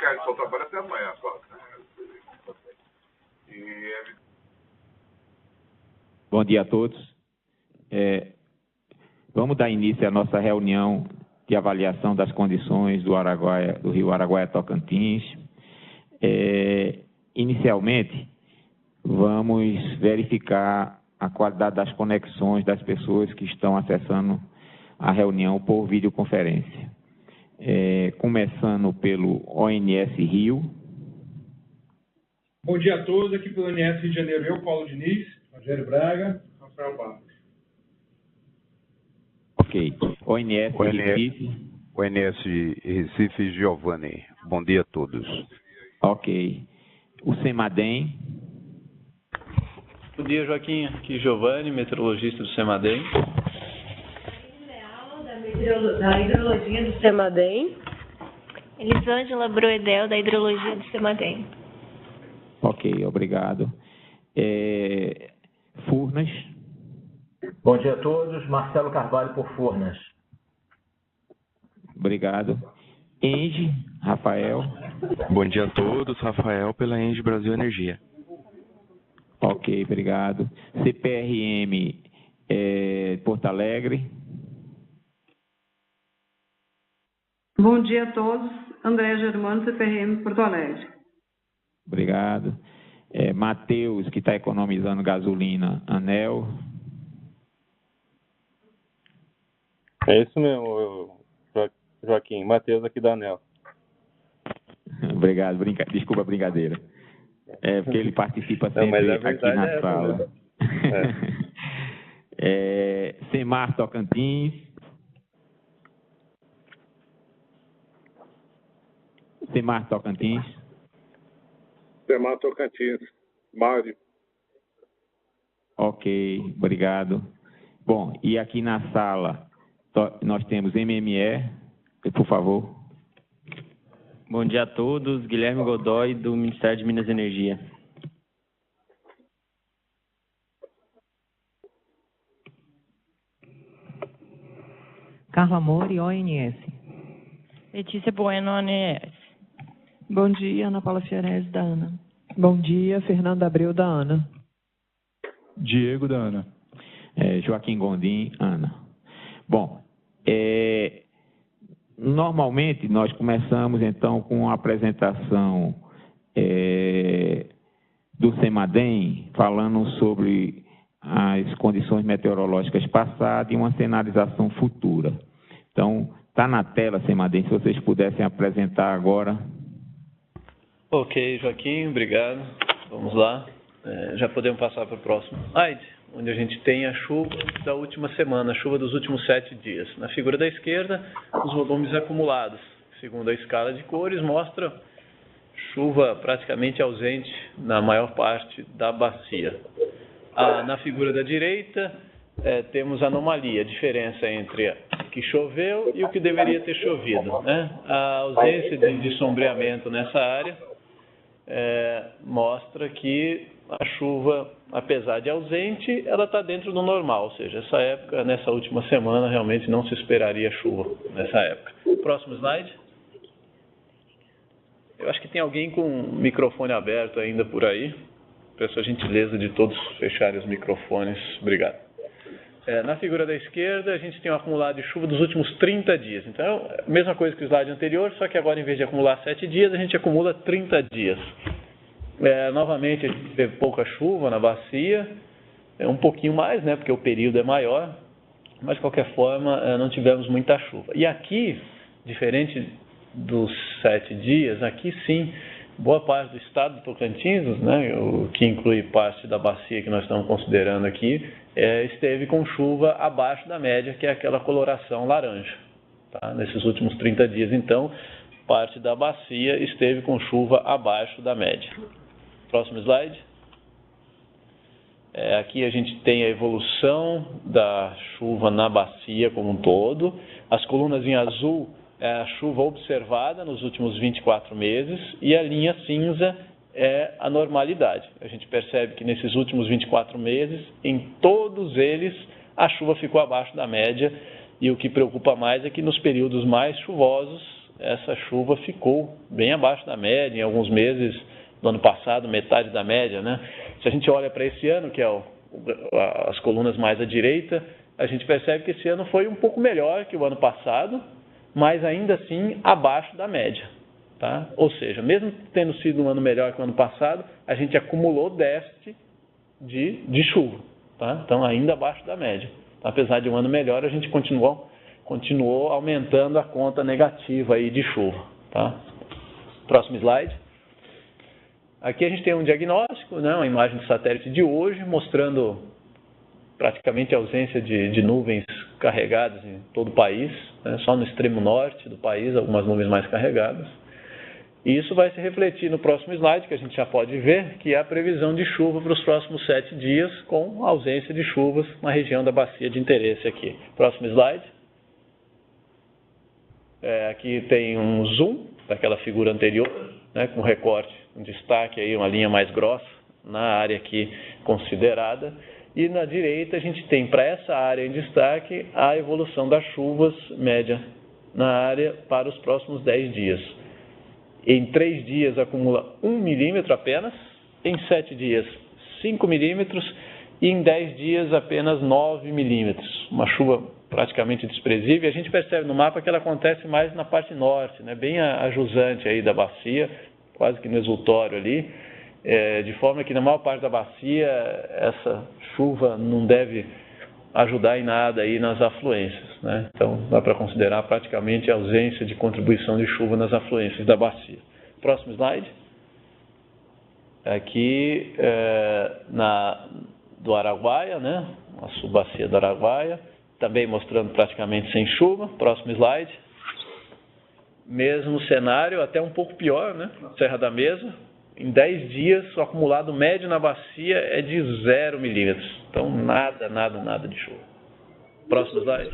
porque só trabalha até amanhã só. Bom dia a todos. Vamos dar início à nossa reunião de avaliação das condições do Rio Araguaia-Tocantins. Inicialmente, vamos verificar a qualidade das conexões das pessoas que estão acessando a reunião por videoconferência. Começando pelo ONS Rio. Bom dia a todos, aqui pelo ONS Rio de Janeiro, eu, Paulo Diniz, Rogério Braga, Rafael Barros. Ok. ONS Recife. ONS Recife, Giovanni. Bom dia a todos. Ok. O CEMADEM. Bom dia, Joaquim. Aqui Giovanni, meteorologista do CEMADEM. Da hidrologia do CEMADEM. Elisângela Broedel, da hidrologia do CEMADEM. Ok, obrigado. Furnas. Bom dia a todos. Marcelo Carvalho por Furnas. Obrigado. ENGIE, Rafael. Bom dia a todos. Rafael pela ENGIE Brasil Energia. Ok, obrigado. CPRM, Porto Alegre. Bom dia a todos. André Germano, CPRM Porto Alegre. Obrigado. Matheus, que está economizando gasolina, ANEEL. É isso mesmo, Joaquim. Matheus aqui da ANEEL. Obrigado. Desculpa a brincadeira. Porque ele participa sempre aqui na sala. Semar Tocantins. Semar Tocantins. Semar Tocantins. Mário. Ok, obrigado. Bom, e aqui na sala nós temos MME, por favor. Bom dia a todos. Guilherme Godoy, do Ministério de Minas e Energia. Carla Mori, ONS. Letícia Bueno, ONS. Bom dia, Ana Paula Fiorese, da ANA. Bom dia, Fernanda Abreu, da ANA. Diego, da ANA. Joaquim Gondim, ANA. Bom, normalmente nós começamos então com a apresentação do CEMADEM, falando sobre as condições meteorológicas passadas e uma sinalização futura. Então, está na tela, CEMADEM, se vocês pudessem apresentar agora. Ok, Joaquim, obrigado. Vamos lá. Já podemos passar para o próximo slide, onde a gente tem a chuva da última semana, a chuva dos últimos 7 dias. Na figura da esquerda, os volumes acumulados. Segundo a escala de cores, mostra chuva praticamente ausente na maior parte da bacia. Na figura da direita, temos anomalia, a diferença entre o que choveu e o que deveria ter chovido, né? A ausência de sombreamento nessa área mostra que a chuva, apesar de ausente, ela está dentro do normal, ou seja, essa época, nessa última semana, realmente não se esperaria chuva nessa época. Próximo slide. Eu acho que tem alguém com o microfone aberto ainda por aí. Peço a gentileza de todos fecharem os microfones. Obrigado. Na figura da esquerda, a gente tem um acumulado de chuva dos últimos 30 dias. Então, mesma coisa que o slide anterior, só que agora, em vez de acumular 7 dias, a gente acumula 30 dias. Novamente, a gente teve pouca chuva na bacia, um pouquinho mais, né, porque o período é maior, mas, de qualquer forma, não tivemos muita chuva. E aqui, diferente dos 7 dias, aqui sim, boa parte do estado do Tocantins, né, o que inclui parte da bacia que nós estamos considerando aqui, esteve com chuva abaixo da média, que é aquela coloração laranja. Tá? Nesses últimos 30 dias, então, parte da bacia esteve com chuva abaixo da média. Próximo slide. Aqui a gente tem a evolução da chuva na bacia como um todo. As colunas em azul é a chuva observada nos últimos 24 meses e a linha cinza é a normalidade. A gente percebe que nesses últimos 24 meses, em todos eles, a chuva ficou abaixo da média e o que preocupa mais é que nos períodos mais chuvosos, essa chuva ficou bem abaixo da média, em alguns meses do ano passado, metade da média, né? Se a gente olha para esse ano, que é as colunas mais à direita, a gente percebe que esse ano foi um pouco melhor que o ano passado, mas ainda assim abaixo da média. Tá? Ou seja, mesmo tendo sido um ano melhor que o ano passado, a gente acumulou déficit de chuva. Tá? Então, ainda abaixo da média. Apesar de um ano melhor, a gente continuou aumentando a conta negativa aí de chuva. Tá? Próximo slide. Aqui a gente tem um diagnóstico, né, uma imagem de satélite de hoje, mostrando praticamente a ausência de nuvens carregadas em todo o país, né, só no extremo norte do país, algumas nuvens mais carregadas. E isso vai se refletir no próximo slide, que a gente já pode ver, que é a previsão de chuva para os próximos 7 dias, com ausência de chuvas na região da bacia de interesse aqui. Próximo slide. Aqui tem um zoom daquela figura anterior, né, com recorte, um destaque aí, uma linha mais grossa na área aqui considerada. E na direita a gente tem para essa área em destaque a evolução das chuvas média na área para os próximos 10 dias. Em 3 dias acumula 1 milímetro apenas, em 7 dias 5 milímetros e em 10 dias apenas 9 milímetros. Uma chuva praticamente desprezível. A gente percebe no mapa que ela acontece mais na parte norte, né, bem a jusante aí da bacia, quase que no exultório ali, de forma que na maior parte da bacia essa chuva não deve ajudar em nada aí nas afluências, né? Então dá para considerar praticamente a ausência de contribuição de chuva nas afluências da bacia. Próximo slide. Aqui do Araguaia, né? A subbacia do Araguaia, também mostrando praticamente sem chuva. Próximo slide. Mesmo cenário, até um pouco pior, né? Serra da Mesa. Em 10 dias, o acumulado médio na bacia é de 0 milímetros. Então, nada de chuva. Próximo slide.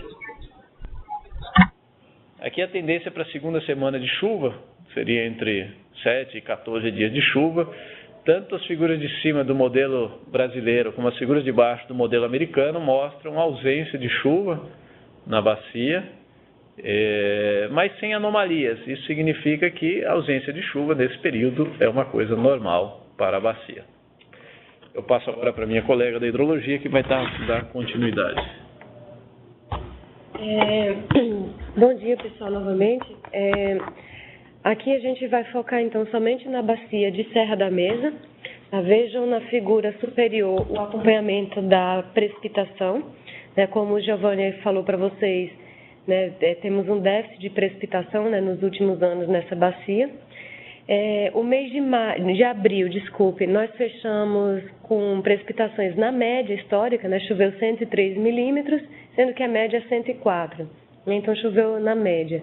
Aqui a tendência para a segunda semana de chuva seria entre 7 e 14 dias de chuva. Tanto as figuras de cima do modelo brasileiro como as figuras de baixo do modelo americano mostram ausência de chuva na bacia, mas sem anomalias. Isso significa que a ausência de chuva nesse período é uma coisa normal para a bacia. Eu passo agora para a minha colega da hidrologia, que vai dar continuidade. Bom dia, pessoal, novamente. Aqui a gente vai focar, então, somente na bacia de Serra da Mesa. Vejam na figura superior o acompanhamento da precipitação. Como o Giovanni falou para vocês, né, temos um déficit de precipitação, né, nos últimos anos nessa bacia. O mês de abril, nós fechamos com precipitações na média histórica, né, choveu 103 milímetros, sendo que a média é 104, né, então choveu na média.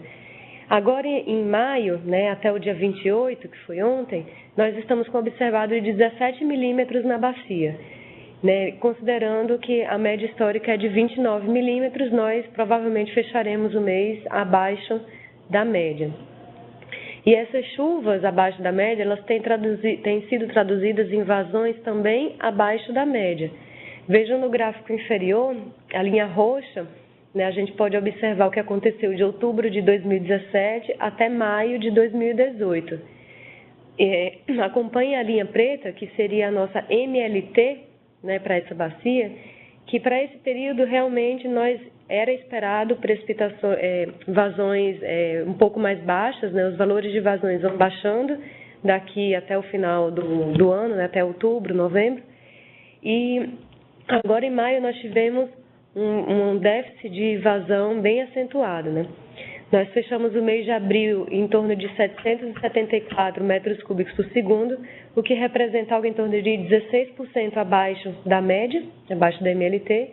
Agora, em maio, né, até o dia 28, que foi ontem, nós estamos com observado de 17 milímetros na bacia. Né, considerando que a média histórica é de 29 milímetros, nós provavelmente fecharemos o mês abaixo da média. E essas chuvas abaixo da média, elas têm sido traduzidas em vazões também abaixo da média. Vejam no gráfico inferior, a linha roxa, né, a gente pode observar o que aconteceu de outubro de 2017 até maio de 2018. Acompanhe a linha preta, que seria a nossa MLT, né, para essa bacia, que para esse período realmente era esperado precipitações, vazões um pouco mais baixas, né, os valores de vazões vão baixando daqui até o final do ano, né, até outubro, novembro, e agora em maio nós tivemos um déficit de vazão bem acentuado, né? Nós fechamos o mês de abril em torno de 774 metros cúbicos por segundo, o que representa algo em torno de 16% abaixo da média, abaixo da MLT.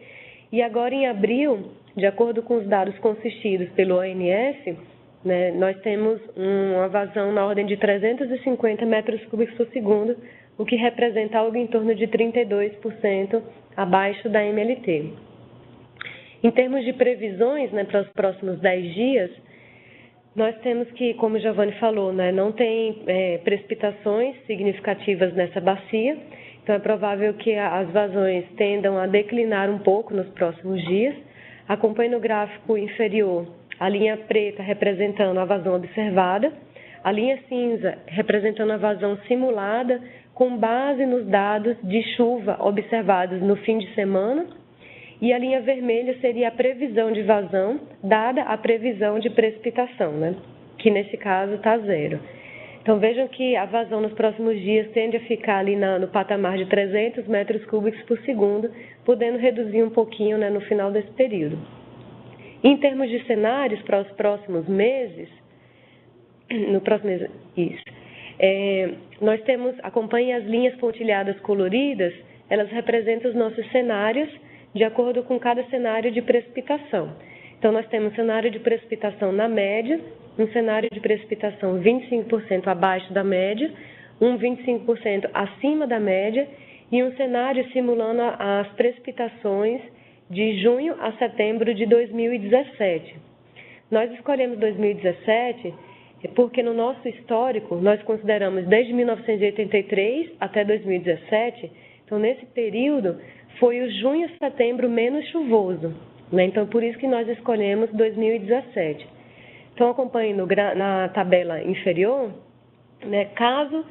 E agora em abril, de acordo com os dados consistidos pelo ONS, né, nós temos uma vazão na ordem de 350 metros cúbicos por segundo, o que representa algo em torno de 32% abaixo da MLT. Em termos de previsões, né, para os próximos 10 dias, nós temos que, como o Giovanni falou, né, não tem precipitações significativas nessa bacia, então é provável que as vazões tendam a declinar um pouco nos próximos dias. Acompanhe no gráfico inferior a linha preta representando a vazão observada, a linha cinza representando a vazão simulada com base nos dados de chuva observados no fim de semana, e a linha vermelha seria a previsão de vazão, dada a previsão de precipitação, né? Que nesse caso está 0. Então, vejam que a vazão nos próximos dias tende a ficar ali no patamar de 300 metros cúbicos por segundo, podendo reduzir um pouquinho, né, no final desse período. Em termos de cenários para os próximos meses, nós temos, acompanhem as linhas pontilhadas coloridas, elas representam os nossos cenários de acordo com cada cenário de precipitação. Então, nós temos cenário de precipitação na média, um cenário de precipitação 25% abaixo da média, um 25% acima da média e um cenário simulando as precipitações de junho a setembro de 2017. Nós escolhemos 2017 porque no nosso histórico nós consideramos desde 1983 até 2017, então nesse período foi o junho a setembro menos chuvoso, né? Então por isso que nós escolhemos 2017. Então acompanhe na tabela inferior, né, caso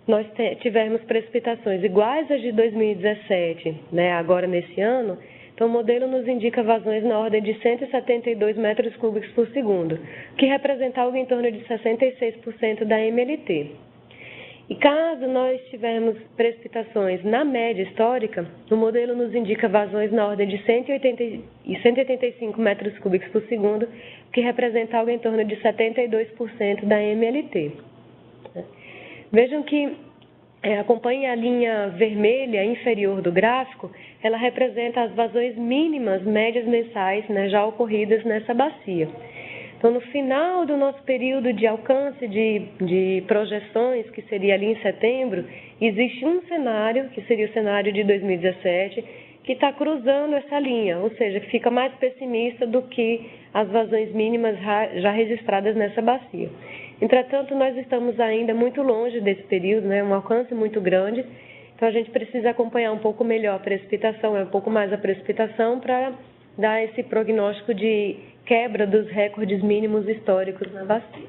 nós tivermos precipitações iguais às de 2017, né, agora nesse ano, então o modelo nos indica vazões na ordem de 172 metros cúbicos por segundo, que representa algo em torno de 66% da MLT. E caso nós tivermos precipitações na média histórica, o modelo nos indica vazões na ordem de 185 metros cúbicos por segundo, que representa algo em torno de 72% da MLT. Vejam que acompanhe a linha vermelha inferior do gráfico, ela representa as vazões mínimas médias mensais, né, já ocorridas nessa bacia. Então, no final do nosso período de alcance de projeções, que seria ali em setembro, existe um cenário, que seria o cenário de 2017, que está cruzando essa linha, ou seja, que fica mais pessimista do que as vazões mínimas já registradas nessa bacia. Entretanto, nós estamos ainda muito longe desse período, né, um alcance muito grande, então a gente precisa acompanhar um pouco melhor a precipitação, um pouco mais a precipitação para dar esse prognóstico de quebra dos recordes mínimos históricos na bacia.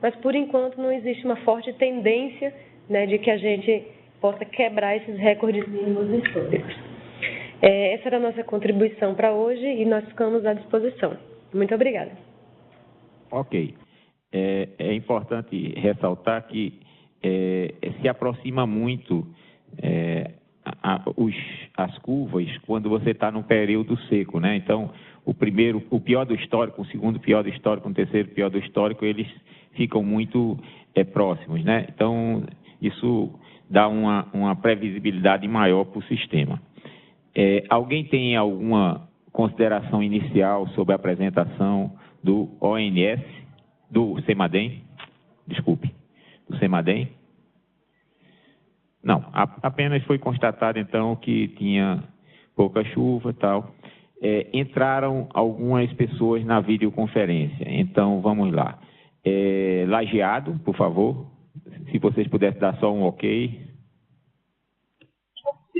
Mas, por enquanto, não existe uma forte tendência, né, de que a gente possa quebrar esses recordes mínimos históricos. Essa era a nossa contribuição para hoje e nós ficamos à disposição. Muito obrigada. Ok. É importante ressaltar que se aproxima muito as curvas quando você está no período seco, né? Então, o pior do histórico, o segundo pior do histórico, o terceiro pior do histórico, eles ficam muito próximos, né? Então, isso dá uma previsibilidade maior para o sistema. Alguém tem alguma consideração inicial sobre a apresentação do ONS, do CEMADEM? Desculpe, do CEMADEM? Não, apenas foi constatado, então, que tinha pouca chuva e tal. Entraram algumas pessoas na videoconferência, então vamos lá. Lajeado, por favor, se vocês pudessem dar só um ok.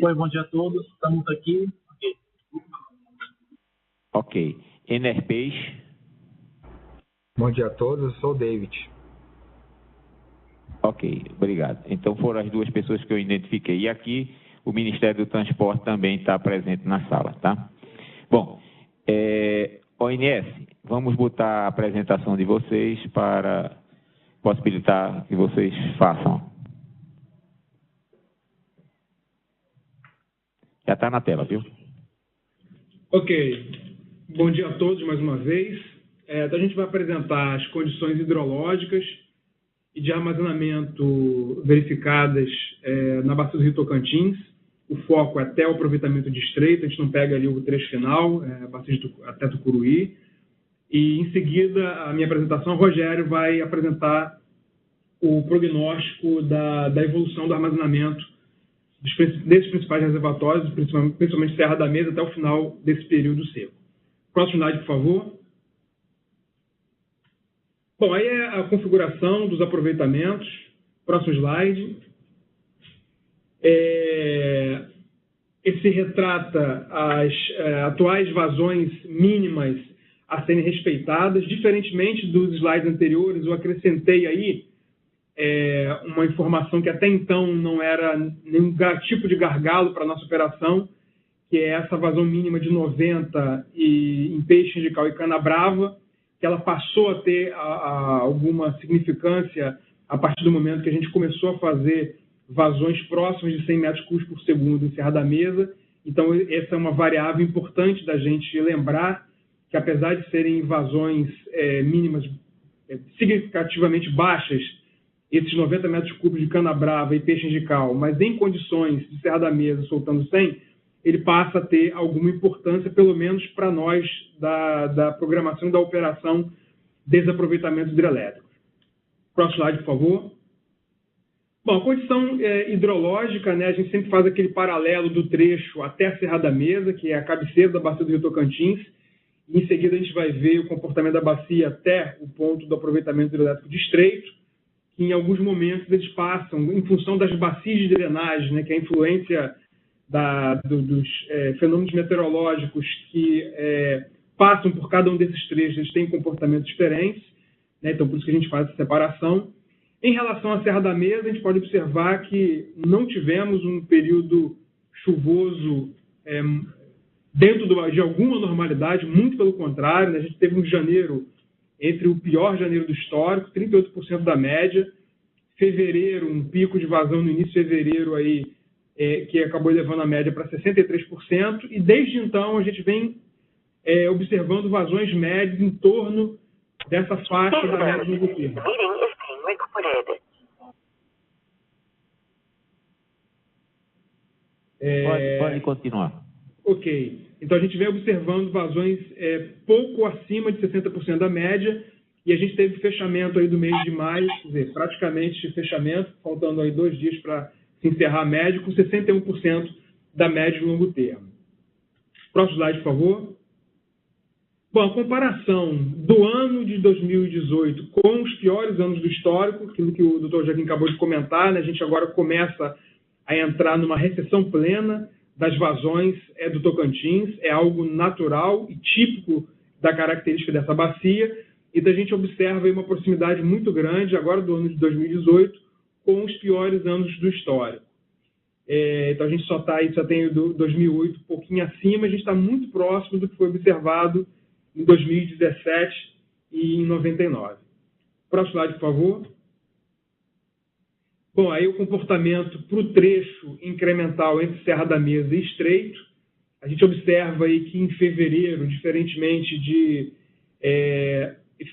Oi, bom dia a todos, estamos aqui. Ok. Enerpeix. Bom dia a todos, eu sou o David. Ok, obrigado. Então foram as duas pessoas que eu identifiquei. E aqui o Ministério do Transporte também está presente na sala, tá? Bom, ONS, vamos botar a apresentação de vocês para possibilitar que vocês façam. Já está na tela, viu? Ok. Bom dia a todos mais uma vez. Então a gente vai apresentar as condições hidrológicas e de armazenamento verificadas na bacia do Rio Tocantins. O foco é até o aproveitamento de estreito, a gente não pega ali o trecho final, até Tucuruí. E, em seguida, a minha apresentação, o Rogério vai apresentar o prognóstico da evolução do armazenamento desses principais reservatórios, principalmente Serra da Mesa, até o final desse período seco. Próximo slide, por favor. Bom, aí é a configuração dos aproveitamentos. Próximo slide. Esse retrata as atuais vazões mínimas a serem respeitadas. Diferentemente dos slides anteriores, eu acrescentei aí uma informação que até então não era nenhum tipo de gargalo para a nossa operação, que é essa vazão mínima de 90 em peixe de cal e cana-brava, que ela passou a ter alguma significância a partir do momento que a gente começou a fazer vazões próximas de 100 metros cúbicos por segundo em Serra da Mesa. Então, essa é uma variável importante da gente lembrar, que apesar de serem vazões mínimas significativamente baixas, esses 90 metros cúbicos de cana-brava e peixe de cal, mas em condições de Serra da Mesa soltando 100, ele passa a ter alguma importância, pelo menos para nós, da programação da operação desaproveitamento hidrelétrico. Próximo slide, por favor. Bom, a condição hidrológica, né, a gente sempre faz aquele paralelo do trecho até a Serra da Mesa, que é a cabeceira da bacia do Rio Tocantins. E em seguida, a gente vai ver o comportamento da bacia até o ponto do aproveitamento hidrelétrico de estreito, que em alguns momentos eles passam, em função das bacias de drenagem, né, que é a influência dos fenômenos meteorológicos que passam por cada um desses trechos, eles têm comportamentos diferentes, né, então por isso que a gente faz essa separação. Em relação à Serra da Mesa, a gente pode observar que não tivemos um período chuvoso dentro de alguma normalidade, muito pelo contrário, né? A gente teve um janeiro, entre o pior janeiro do histórico, 38% da média. Fevereiro, um pico de vazão no início de fevereiro, aí, que acabou elevando a média para 63%, e desde então a gente vem observando vazões médias em torno dessa faixa da média do governo. Pode continuar. Ok. Então, a gente vem observando vazões pouco acima de 60% da média, e a gente teve fechamento aí do mês de maio, quer dizer, praticamente fechamento, faltando aí 2 dias para se encerrar a média, com 61% da média de longo termo. Próximo slide, por favor. Bom, a comparação do ano de 2018 com os piores anos do histórico, aquilo que o Dr. Joaquim acabou de comentar, né? A gente agora começa a entrar numa recessão plena das vazões do Tocantins, é algo natural e típico da característica dessa bacia, e a gente observa aí uma proximidade muito grande, agora do ano de 2018, com os piores anos do histórico. Então a gente só tem o 2008 um pouquinho acima, a gente está muito próximo do que foi observado em 2017 e em 99. Próximo slide, por favor. Bom, aí o comportamento para o trecho incremental entre Serra da Mesa e Estreito. A gente observa aí que em fevereiro, diferentemente de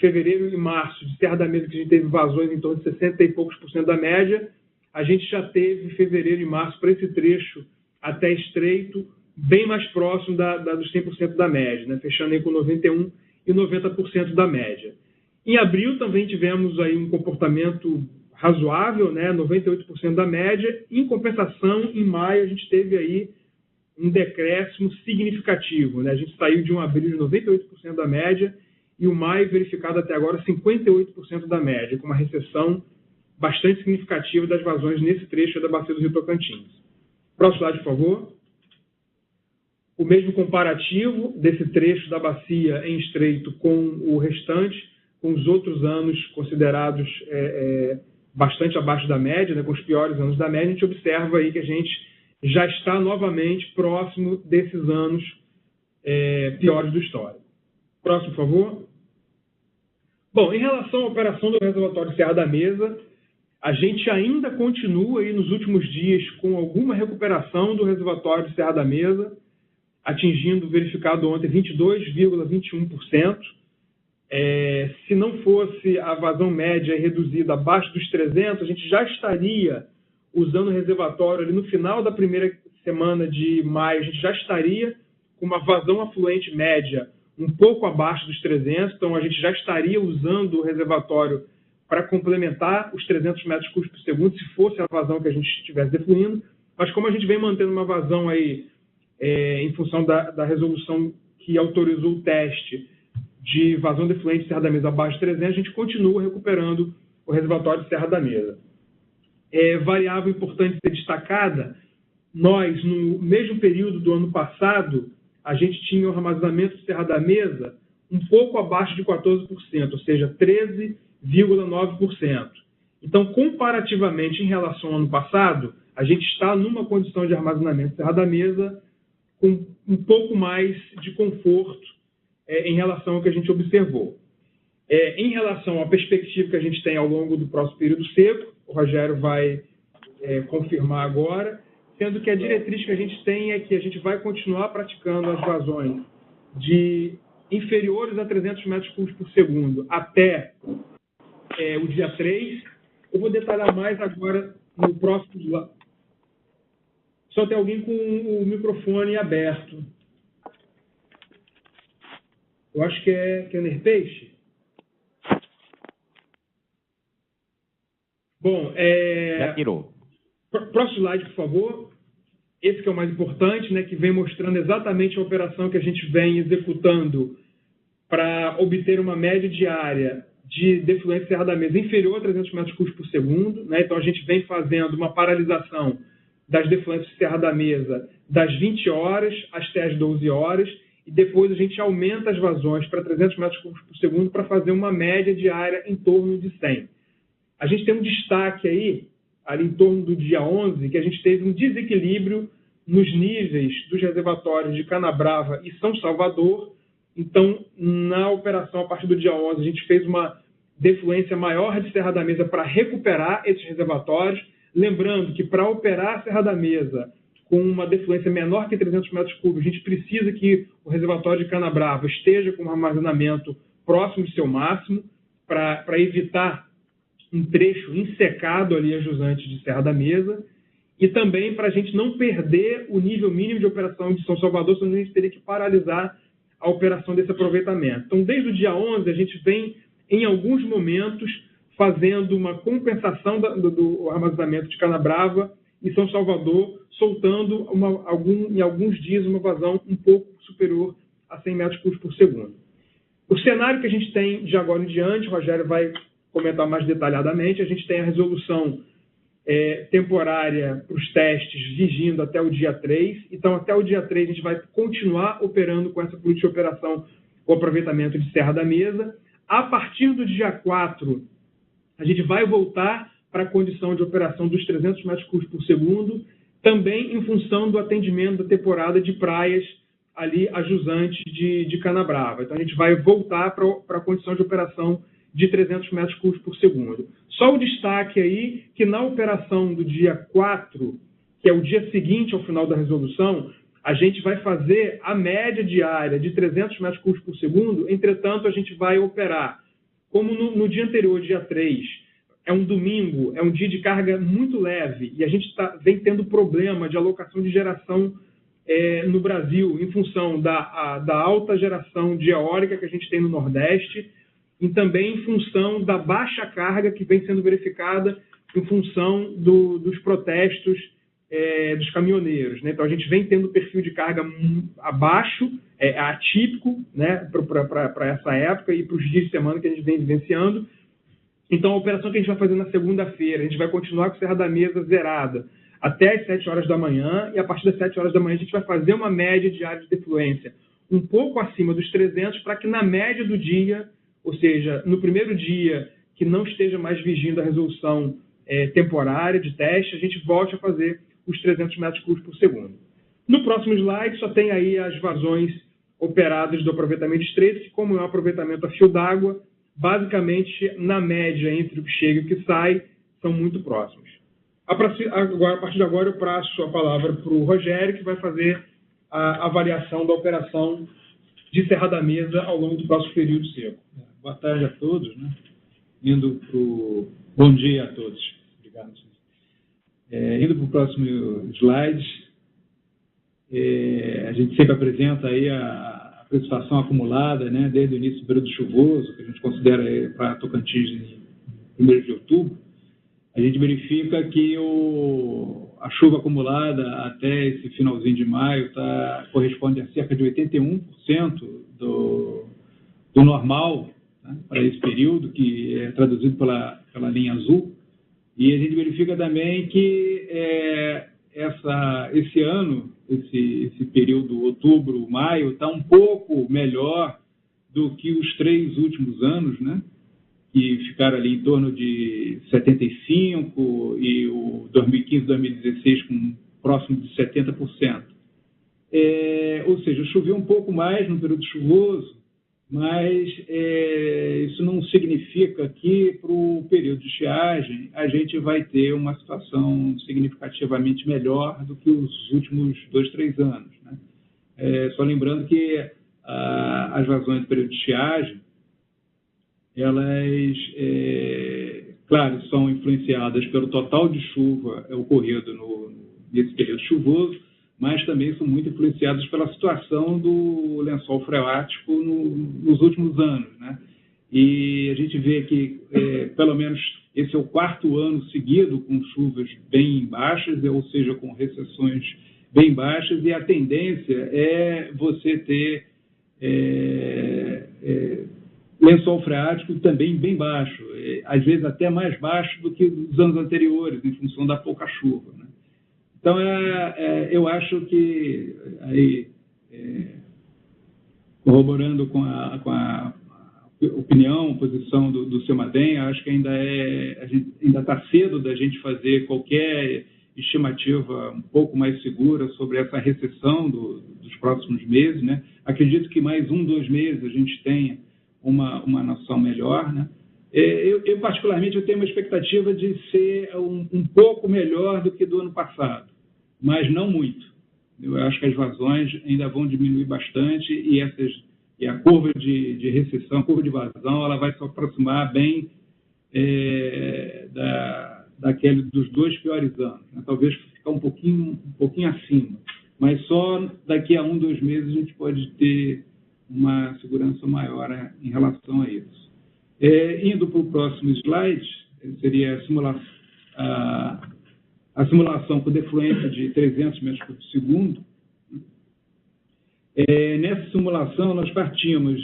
fevereiro e março, de Serra da Mesa, que a gente teve vazões em torno de 60 e poucos por cento da média, a gente já teve fevereiro e março para esse trecho até Estreito, bem mais próximo dos 100% da média, né? Fechando aí com 91% e 90% da média. Em abril também tivemos aí um comportamento razoável, né? 98% da média. Em compensação, em maio a gente teve aí um decréscimo significativo, né? A gente saiu de um abril de 98% da média e o maio verificado até agora 58% da média, com uma recessão bastante significativa das vazões nesse trecho da bacia do Rio Tocantins. Próximo slide, por favor. O mesmo comparativo desse trecho da bacia em Estreito com o restante, com os outros anos considerados bastante abaixo da média, né, com os piores anos da média, a gente observa aí que a gente já está novamente próximo desses anos piores do histórico. Próximo, por favor. Bom, em relação à operação do reservatório Serra da Mesa, a gente ainda continua aí nos últimos dias com alguma recuperação do reservatório de Serra da Mesa, atingindo, verificado ontem, 22,21%. Se não fosse a vazão média reduzida abaixo dos 300, a gente já estaria usando o reservatório ali no final da primeira semana de maio, a gente já estaria com uma vazão afluente média um pouco abaixo dos 300, então a gente já estaria usando o reservatório para complementar os 300 metros cúbicos por segundo, se fosse a vazão que a gente estivesse defluindo. Mas como a gente vem mantendo uma vazão aí, em função da resolução que autorizou o teste de vazão defluente de Serra da Mesa abaixo de 300, a gente continua recuperando o reservatório de Serra da Mesa. Variável importante ser destacada, nós, no mesmo período do ano passado, a gente tinha um armazenamento de Serra da Mesa um pouco abaixo de 14%, ou seja, 13,9%. Então, comparativamente em relação ao ano passado, a gente está numa condição de armazenamento Serra da Mesa com um pouco mais de conforto em relação ao que a gente observou. Em relação à perspectiva que a gente tem ao longo do próximo período seco, o Rogério vai confirmar agora, sendo que a diretriz que a gente tem é que a gente vai continuar praticando as vazões de inferiores a 300 metros cúbicos por segundo até o dia 3. Eu vou detalhar mais agora no próximo slide. Só tem alguém com o microfone aberto. Eu acho que é Kenner Peixe. Bom, Já tirou. Próximo slide, por favor. Esse que é o mais importante, né, que vem mostrando exatamente a operação que a gente vem executando para obter uma média diária de defluência Serra da Mesa inferior a 300 metros cúbicos por segundo. Né? Então, a gente vem fazendo uma paralisação das defluências de Serra da Mesa das 20 horas até as 12 horas, e depois a gente aumenta as vazões para 300 metros cúbicos por segundo para fazer uma média diária em torno de 100. A gente tem um destaque aí, ali em torno do dia 11, que a gente teve um desequilíbrio nos níveis dos reservatórios de Canabrava e São Salvador. Então, na operação, a partir do dia 11, a gente fez uma defluência maior de Serra da Mesa para recuperar esses reservatórios. Lembrando que para operar a Serra da Mesa com uma defluência menor que 300 metros cúbicos, a gente precisa que o reservatório de Canabrava esteja com um armazenamento próximo de seu máximo, para evitar um trecho ensecado ali a jusante de Serra da Mesa, e também para a gente não perder o nível mínimo de operação de São Salvador, senão a gente teria que paralisar a operação desse aproveitamento. Então, desde o dia 11, a gente vem, em alguns momentos, fazendo uma compensação do armazenamento de Canabrava e São Salvador, soltando em alguns dias uma vazão um pouco superior a 100 metros cúbicos por segundo. O cenário que a gente tem de agora em diante, o Rogério vai comentar mais detalhadamente, a gente tem a resolução temporária para os testes vigindo até o dia 3. Então, até o dia 3, a gente vai continuar operando com essa política de operação, o aproveitamento de Serra da Mesa. A partir do dia 4, a gente vai voltar para a condição de operação dos 300 metros cúbicos por segundo, também em função do atendimento da temporada de praias ali a jusante de Canabrava. Então, a gente vai voltar para a condição de operação de 300 metros cúbicos por segundo. Só o destaque aí que na operação do dia 4, que é o dia seguinte ao final da resolução, a gente vai fazer a média diária de 300 metros cúbicos por segundo, entretanto, a gente vai operar, como no dia anterior, dia 3, é um domingo, é um dia de carga muito leve, e a gente vem tendo problema de alocação de geração no Brasil, em função da alta geração de eólica que a gente tem no Nordeste, e também em função da baixa carga que vem sendo verificada em função dos protestos dos caminhoneiros. Né? Então, a gente vem tendo perfil de carga abaixo, atípico, né, para essa época e para os dias de semana que a gente vem vivenciando. Então, a operação que a gente vai fazer na segunda-feira, a gente vai continuar com Serra da Mesa zerada até as 7 horas da manhã, e a partir das 7 horas da manhã a gente vai fazer uma média diária de defluência um pouco acima dos 300, para que na média do dia, ou seja, no primeiro dia que não esteja mais vigindo a resolução temporária de teste, a gente volte a fazer os 300 metros cúbicos por segundo. No próximo slide, só tem aí as vazões operadas do aproveitamento de estreito, que, como é um aproveitamento a fio d'água, basicamente, na média entre o que chega e o que sai, são muito próximos. A partir de agora, eu passo a palavra para o Rogério, que vai fazer a avaliação da operação de Serra da Mesa ao longo do próximo período seco. Boa tarde a todos. Né? Indo para o... Bom dia a todos. Obrigado. Indo para o próximo slide, a gente sempre apresenta aí a precipitação acumulada, né, desde o início do período chuvoso, que a gente considera para Tocantins em 1º de outubro. A gente verifica que a chuva acumulada até esse finalzinho de maio corresponde a cerca de 81% do normal, né, para esse período, que é traduzido pela linha azul. E a gente verifica também que esse ano, esse período outubro, maio, está um pouco melhor do que os 3 últimos anos, né, que ficaram ali em torno de 75% e o 2015 e 2016 com próximo de 70%. Ou seja, choveu um pouco mais no período chuvoso, mas isso não significa que para o período de estiagem a gente vai ter uma situação significativamente melhor do que os últimos 2, 3 anos, né? Só lembrando que as vazões do período de estiagem, elas, claro, são influenciadas pelo total de chuva ocorrido nesse período chuvoso, mas também são muito influenciadas pela situação do lençol freático nos últimos anos, né? E a gente vê que, pelo menos, esse é o 4º ano seguido com chuvas bem baixas, ou seja, com recessões bem baixas, e a tendência é você ter lençol freático também bem baixo, às vezes até mais baixo do que os anos anteriores, em função da pouca chuva, né? Então, eu acho que, aí, corroborando com a opinião, posição do seu Madem, acho que ainda está cedo da gente fazer qualquer estimativa um pouco mais segura sobre essa recessão dos próximos meses, né? Acredito que mais 1, 2 meses a gente tenha uma noção melhor, né? Eu particularmente, eu tenho uma expectativa de ser um pouco melhor do que do ano passado, mas não muito. Eu acho que as vazões ainda vão diminuir bastante e a curva de recessão, a curva de vazão, ela vai se aproximar bem daquele dos 2 piores anos, né? Talvez ficar um pouquinho acima, mas só daqui a 1, 2 meses a gente pode ter uma segurança maior em relação a isso. Indo para o próximo slide, seria a simulação com defluência de 300 metros por segundo. Nessa simulação, nós partimos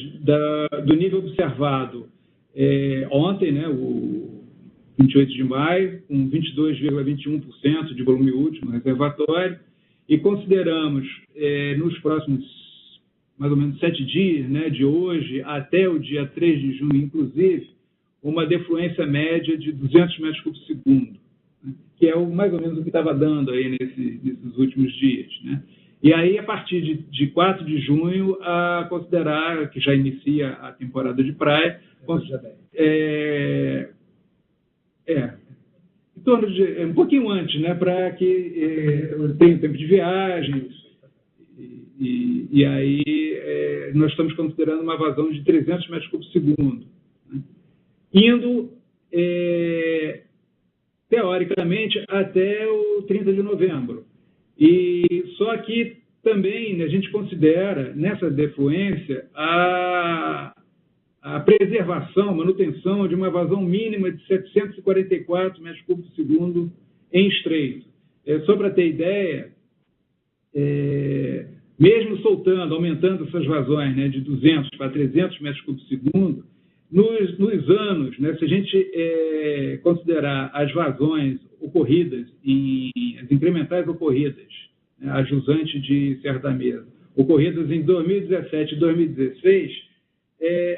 do nível observado ontem, né, o 28 de maio, com 22,21% de volume útil no reservatório, e consideramos, nos próximos mais ou menos 7 dias, né, de hoje até o dia 3 de junho, inclusive, uma defluência média de 200 metros por segundo, né, que é mais ou menos o que estava dando aí nesses últimos dias, né? E aí, a partir de 4 de junho, a considerar, que já inicia a temporada de praia, em torno de um pouquinho antes, né, para que tenha tempo de viagem. E aí nós estamos considerando uma vazão de 300 metros por segundo, né, indo, teoricamente, até o 30 de novembro. E só que também, né, a gente considera, nessa defluência, a preservação, manutenção de uma vazão mínima de 744 metros cúbicos por segundo em estreito. Só para ter ideia, mesmo aumentando essas vazões, né, de 200 para 300 metros cúbicos por segundo, nos anos, né, se a gente considerar as vazões ocorridas, as incrementais ocorridas, né, a jusante de Serra da Mesa, ocorridas em 2017 e 2016,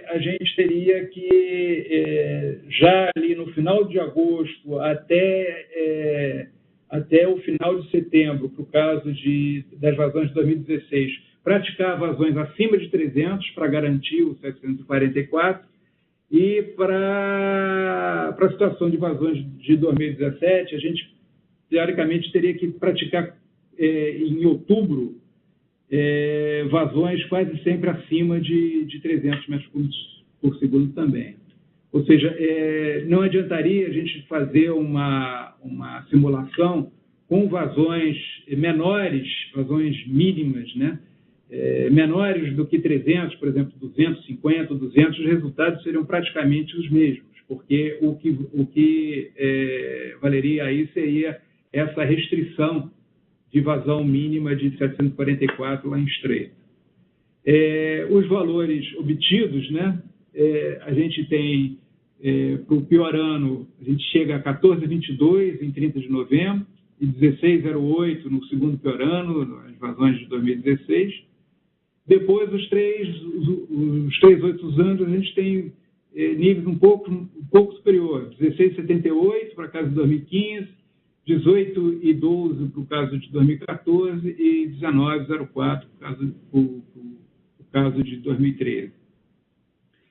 a gente teria que, já ali no final de agosto até o final de setembro, para o caso das vazões de 2016, praticar vazões acima de 300 para garantir o 744, e para a situação de vazões de 2017, a gente, teoricamente, teria que praticar em outubro vazões quase sempre acima de 300 metros cúbicos por segundo também. Ou seja, não adiantaria a gente fazer uma simulação com vazões menores, vazões mínimas, né? Menores do que 300, por exemplo, 250, 200, os resultados seriam praticamente os mesmos, porque o que valeria aí seria essa restrição de vazão mínima de 744 lá em estreito. Os valores obtidos, né, a gente tem, para o pior ano, a gente chega a 14,22 em 30 de novembro e 16,08 no segundo pior ano, as vazões de 2016. Depois, os três outros anos, a gente tem níveis um pouco superiores. 16,78 para o caso de 2015, 18,12 para o caso de 2014 e 19,04 para o caso de 2013.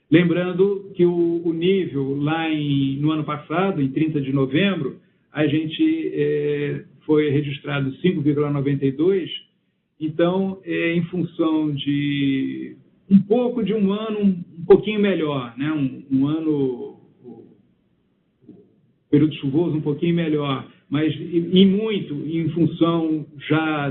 Lembrando que o nível lá no ano passado, em 30 de novembro, a gente foi registrado 5,92. Então, em função de um pouco de um ano um pouquinho melhor, né? um ano, período chuvoso um pouquinho melhor, mas e muito em função já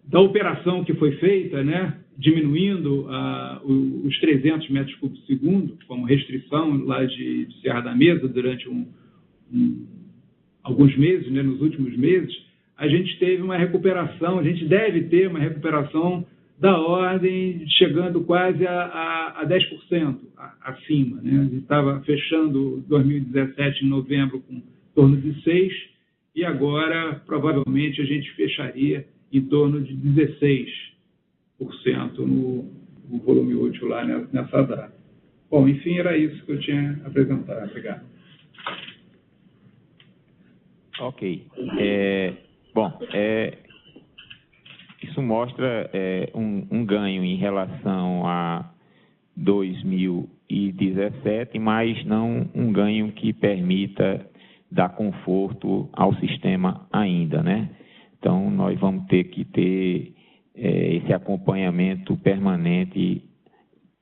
da operação que foi feita, né? Diminuindo os 300 metros cúbicos por segundo, como restrição lá de Serra da Mesa durante alguns meses, né, nos últimos meses, a gente teve uma recuperação, a gente deve ter uma recuperação da ordem chegando quase a 10% acima. Né? A gente estava fechando 2017 em novembro com em torno de 6%, e agora provavelmente a gente fecharia em torno de 16% no volume útil lá nessa data. Bom, enfim, era isso que eu tinha a apresentar. Obrigado. Ok. Isso mostra um ganho em relação a 2017, mas não um ganho que permita dar conforto ao sistema ainda, né? Então, nós vamos ter que ter esse acompanhamento permanente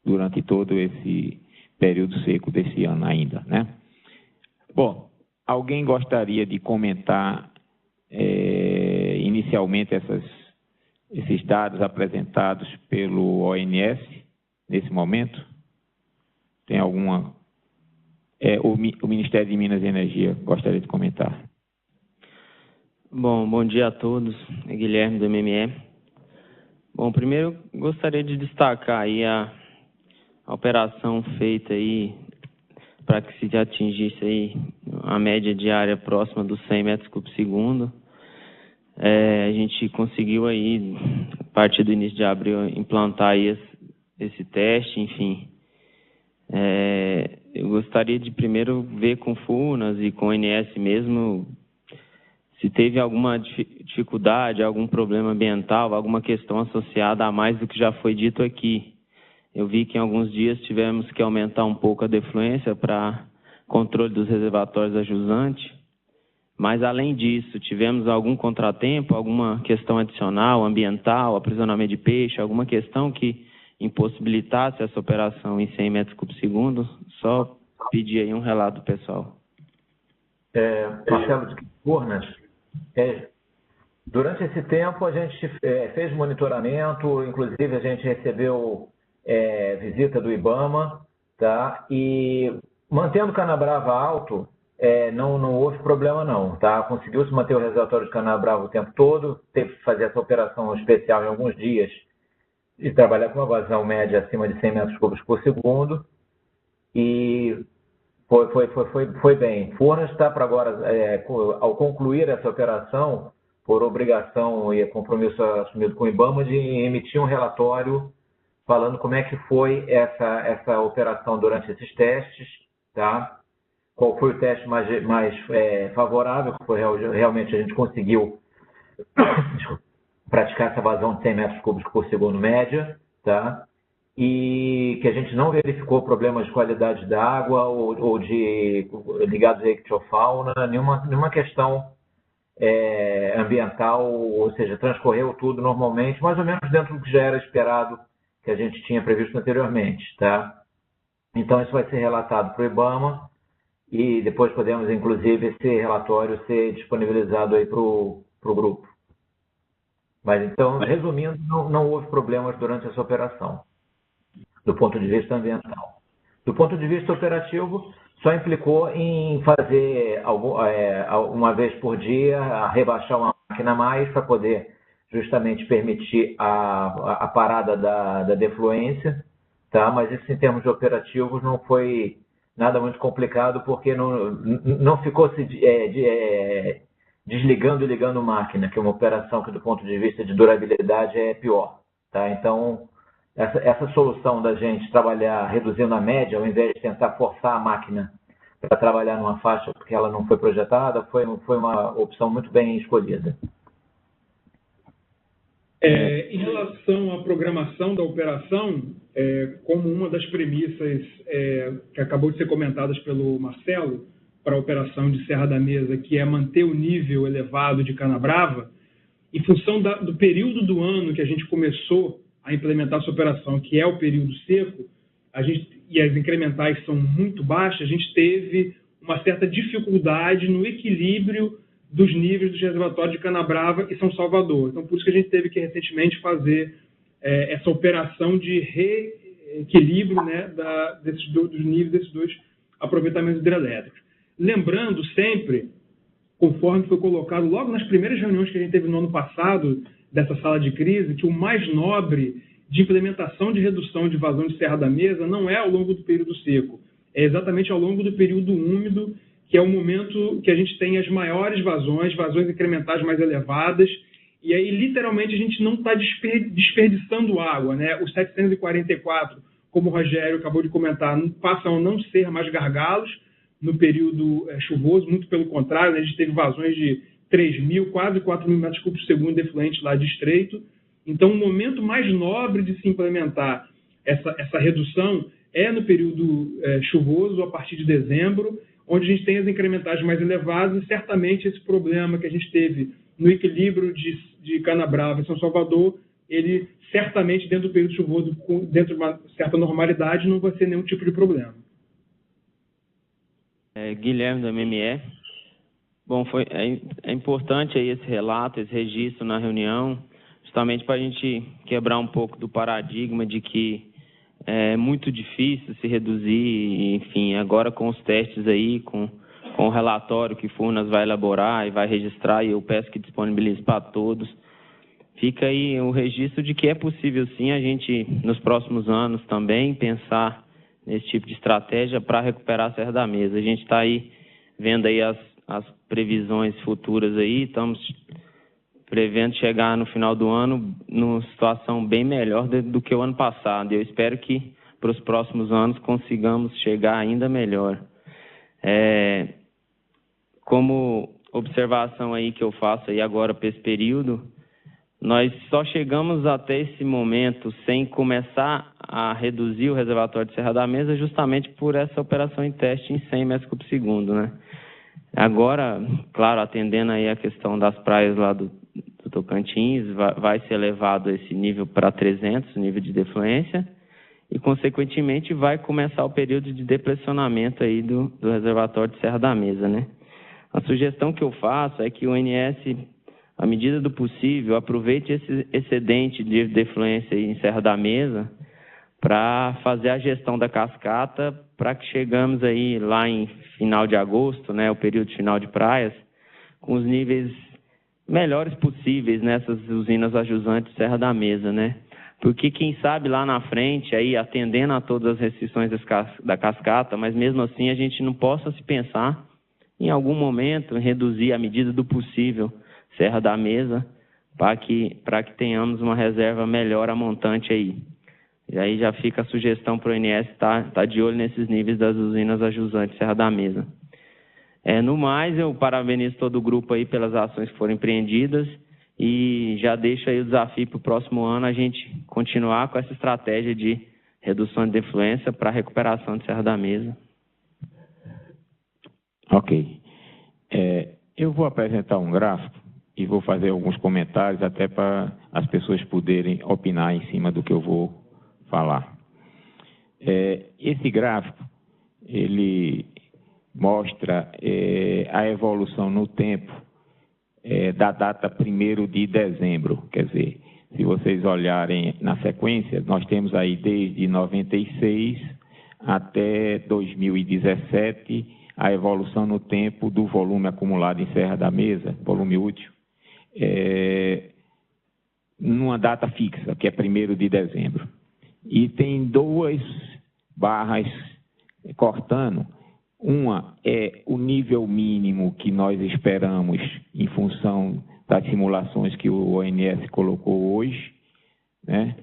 durante todo esse período seco desse ano ainda, né? Bom, alguém gostaria de comentar inicialmente esses dados apresentados pelo ONS nesse momento? Tem alguma... o Ministério de Minas e Energia gostaria de comentar. Bom dia a todos. É Guilherme do MME. Bom, primeiro gostaria de destacar aí a operação feita aí para que se atingisse aí a média diária próxima dos 100 metros cúbicos por segundo. A gente conseguiu aí, a partir do início de abril, implantar aí esse teste, enfim. Eu gostaria de primeiro ver com Furnas e com o ONS mesmo se teve alguma dificuldade, algum problema ambiental, alguma questão associada a mais do que já foi dito aqui. Eu vi que em alguns dias tivemos que aumentar um pouco a defluência para controle dos reservatórios da jusante, mas além disso, tivemos algum contratempo, alguma questão adicional, ambiental, aprisionamento de peixe, alguma questão que impossibilitasse essa operação em 100 metros cúbicos por segundo? Só pedir aí um relato do pessoal. Marcelo de Furnas, durante esse tempo a gente fez monitoramento, inclusive a gente recebeu visita do IBAMA, tá? E mantendo o Canabrava alto, não houve problema não, tá? Conseguiu-se manter o reservatório de Canabrava o tempo todo, teve que fazer essa operação especial em alguns dias e trabalhar com uma vazão média acima de 100 metros cúbicos por segundo, e foi bem. Furnas está para agora, ao concluir essa operação, por obrigação e compromisso assumido com o IBAMA, de emitir um relatório falando como é que foi essa operação durante esses testes, tá? Qual foi o teste mais favorável, que foi realmente a gente conseguiu praticar essa vazão de 100 metros cúbicos por segundo média, tá? E que a gente não verificou problemas de qualidade da água ou ligados à ictiofauna, nenhuma questão ambiental, ou seja, transcorreu tudo normalmente, mais ou menos dentro do que já era esperado, que a gente tinha previsto anteriormente, tá? Então, isso vai ser relatado para o IBAMA e depois podemos, inclusive, esse relatório ser disponibilizado aí para o grupo. Mas, então, resumindo, não houve problemas durante essa operação, do ponto de vista ambiental. Do ponto de vista operativo, só implicou em fazer, uma vez por dia, rebaixar uma máquina a mais para poder justamente permitir a parada da defluência, tá? Mas isso, em termos de operativos, não foi nada muito complicado, porque não ficou desligando e ligando máquina, que é uma operação que, do ponto de vista de durabilidade, é pior. Tá? Então, essa solução da gente trabalhar reduzindo a média, ao invés de tentar forçar a máquina para trabalhar numa faixa porque ela não foi projetada, foi uma opção muito bem escolhida. Em relação à programação da operação, como uma das premissas que acabou de ser comentadas pelo Marcelo para a operação de Serra da Mesa, que é manter o nível elevado de canabrava, em função do período do ano que a gente começou a implementar essa operação, que é o período seco, e as incrementais são muito baixas, a gente teve uma certa dificuldade no equilíbrio dos níveis dos reservatórios de Canabrava e São Salvador. Então, por isso que a gente teve que recentemente fazer essa operação de reequilíbrio, né, dos níveis desses dois aproveitamentos hidrelétricos. Lembrando sempre, conforme foi colocado logo nas primeiras reuniões que a gente teve no ano passado, dessa sala de crise, que o mais nobre de implementação de redução de vazão de Serra da Mesa não é ao longo do período seco, é exatamente ao longo do período úmido, que é o momento que a gente tem as maiores vazões incrementais mais elevadas, e aí literalmente a gente não está desperdiçando água, né? Os 744, como o Rogério acabou de comentar, passam a não ser mais gargalos no período chuvoso, muito pelo contrário, né? A gente teve vazões de 3.000, quase 4.000 metros cúbicos por segundo defluente lá de estreito. Então, o momento mais nobre de se implementar essa redução é no período chuvoso, a partir de dezembro, onde a gente tem as incrementais mais elevadas, e certamente esse problema que a gente teve no equilíbrio de Canabrava e São Salvador, ele certamente, dentro do período chuvoso, dentro de uma certa normalidade, não vai ser nenhum tipo de problema. Guilherme, do MME. Bom, é importante aí esse relato, esse registro na reunião, justamente para a gente quebrar um pouco do paradigma de que é muito difícil se reduzir, enfim, agora com os testes aí, com o relatório que Furnas vai elaborar e vai registrar, e eu peço que disponibilize para todos, fica aí o registro de que é possível sim a gente, nos próximos anos também, pensar nesse tipo de estratégia para recuperar a Serra da Mesa. A gente está aí vendo aí as previsões futuras aí, estamos prevendo chegar no final do ano numa situação bem melhor do que o ano passado. Eu espero que para os próximos anos consigamos chegar ainda melhor. Como observação aí que eu faço aí agora para esse período, nós só chegamos até esse momento sem começar a reduzir o reservatório de Serra da Mesa justamente por essa operação em teste em 100 metros cúbicos por segundo, né? Agora, claro, atendendo aí a questão das praias lá do Tocantins, vai ser elevado esse nível para 300, nível de defluência, e, consequentemente, vai começar o período de depressionamento aí do reservatório de Serra da Mesa, né? A sugestão que eu faço é que o ONS, à medida do possível, aproveite esse excedente de defluência aí em Serra da Mesa para fazer a gestão da cascata, para que chegamos aí lá em final de agosto, né, o período final de praias, com os níveis melhores possíveis nessas usinas ajusantes de Serra da Mesa, né? Porque quem sabe lá na frente, aí atendendo a todas as restrições da cascata, mas mesmo assim a gente não possa se pensar em algum momento em reduzir à medida do possível Serra da Mesa para que tenhamos uma reserva melhor a montante aí. E aí já fica a sugestão para o ONS estar de olho nesses níveis das usinas ajusantes Serra da Mesa. No mais, eu parabenizo todo o grupo aí pelas ações que foram empreendidas e já deixo aí o desafio para o próximo ano a gente continuar com essa estratégia de redução de defluência para a recuperação de Serra da Mesa. Ok. Eu vou apresentar um gráfico e vou fazer alguns comentários até para as pessoas poderem opinar em cima do que eu vou falar. Esse gráfico, ele mostra a evolução no tempo da data 1º de dezembro. Quer dizer, se vocês olharem na sequência, nós temos aí desde 96 até 2017 a evolução no tempo do volume acumulado em Serra da Mesa, volume útil, numa data fixa, que é 1º de dezembro. E tem duas barras cortando Uma é o nível mínimo que nós esperamos em função das simulações que o ONS colocou hoje, né?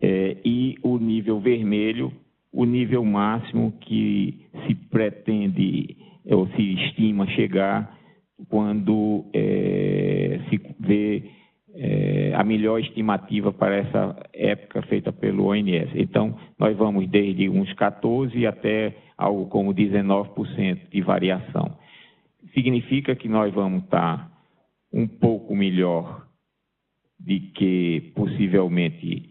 E o nível vermelho, o nível máximo que se pretende ou se estima chegar quando se vê a melhor estimativa para essa época feita pelo ONS. Então, nós vamos desde uns 14% até algo como 19% de variação. Significa que nós vamos estar um pouco melhor de que possivelmente,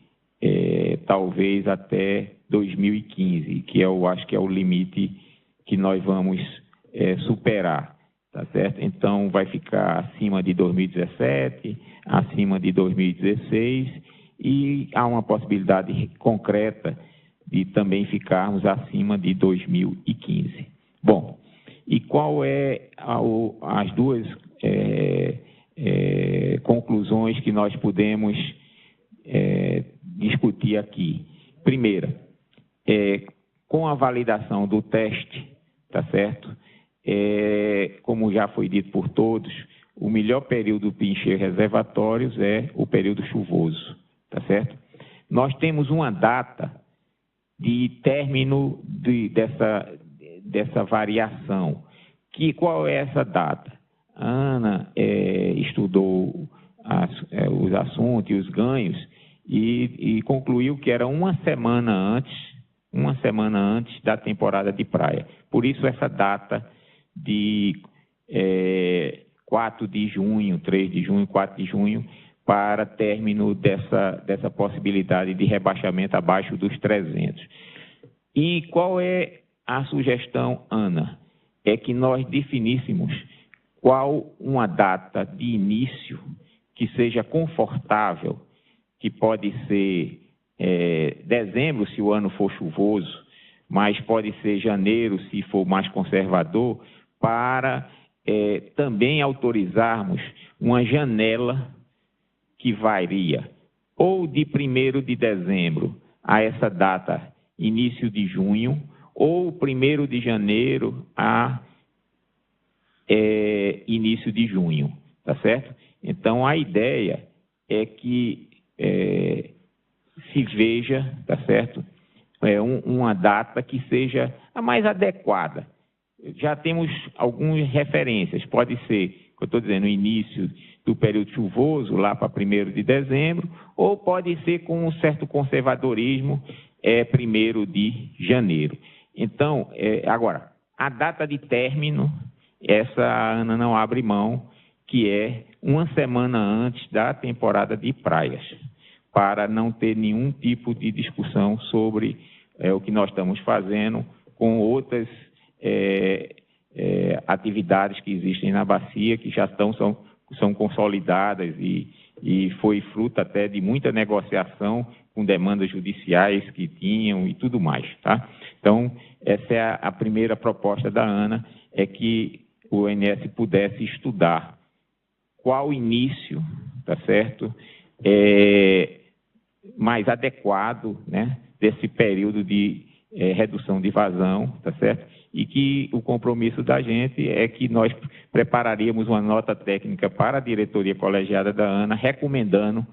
talvez até 2015, que eu acho que é o limite que nós vamos superar, tá certo? Então, vai ficar acima de 2017, acima de 2016, e há uma possibilidade concreta de também ficarmos acima de 2015. Bom, e qual é as duas conclusões que nós podemos discutir aqui? Primeira, com a validação do teste, tá certo? Como já foi dito por todos, o melhor período para encher reservatórios é o período chuvoso, tá certo? Nós temos uma data de término dessa variação. Qual é essa data? A Ana estudou os assuntos e os ganhos e concluiu que era uma semana antes da temporada de praia. Por isso essa data de 4 de junho, 3 de junho, 4 de junho, para término dessa possibilidade de rebaixamento abaixo dos 300. E qual é a sugestão, Ana? É que nós definíssemos qual uma data de início que seja confortável, que pode ser dezembro, se o ano for chuvoso, mas pode ser janeiro, se for mais conservador, para também autorizarmos uma janela que varia ou de 1º de dezembro a essa data, início de junho, ou 1º de janeiro a início de junho, tá certo? Então, a ideia é que se veja, tá certo, uma data que seja a mais adequada. Já temos algumas referências, pode ser, eu estou dizendo, o início do período chuvoso, lá para 1º de dezembro, ou pode ser com um certo conservadorismo, 1º de janeiro. Então, agora, a data de término, essa a Ana não abre mão, que é uma semana antes da temporada de praias, para não ter nenhum tipo de discussão sobre o que nós estamos fazendo com outras atividades que existem na bacia, que já são consolidadas e foi fruto até de muita negociação com demandas judiciais que tinham e tudo mais, tá? Então, essa é a primeira proposta da Ana, é que o ONS pudesse estudar qual início, tá certo, mais adequado, né, desse período de redução de vazão, tá certo? E que o compromisso da gente é que nós prepararíamos uma nota técnica para a diretoria colegiada da ANA, recomendando,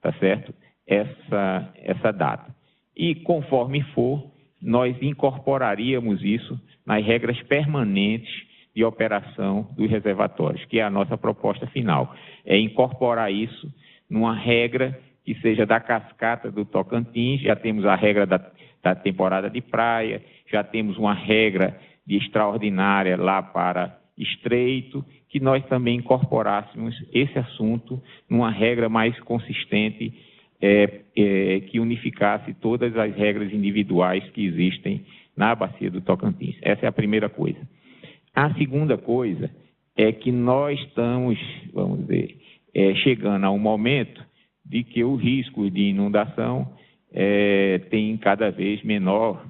tá certo, essa data. E, conforme for, nós incorporaríamos isso nas regras permanentes de operação dos reservatórios, que é a nossa proposta final. É incorporar isso numa regra que seja da cascata do Tocantins, já temos a regra da temporada de praia, já temos uma regra de extraordinária lá para Estreito, que nós também incorporássemos esse assunto numa regra mais consistente, que unificasse todas as regras individuais que existem na bacia do Tocantins. Essa é a primeira coisa. A segunda coisa é que nós estamos, vamos dizer, chegando a um momento de que o risco de inundação tem cada vez menor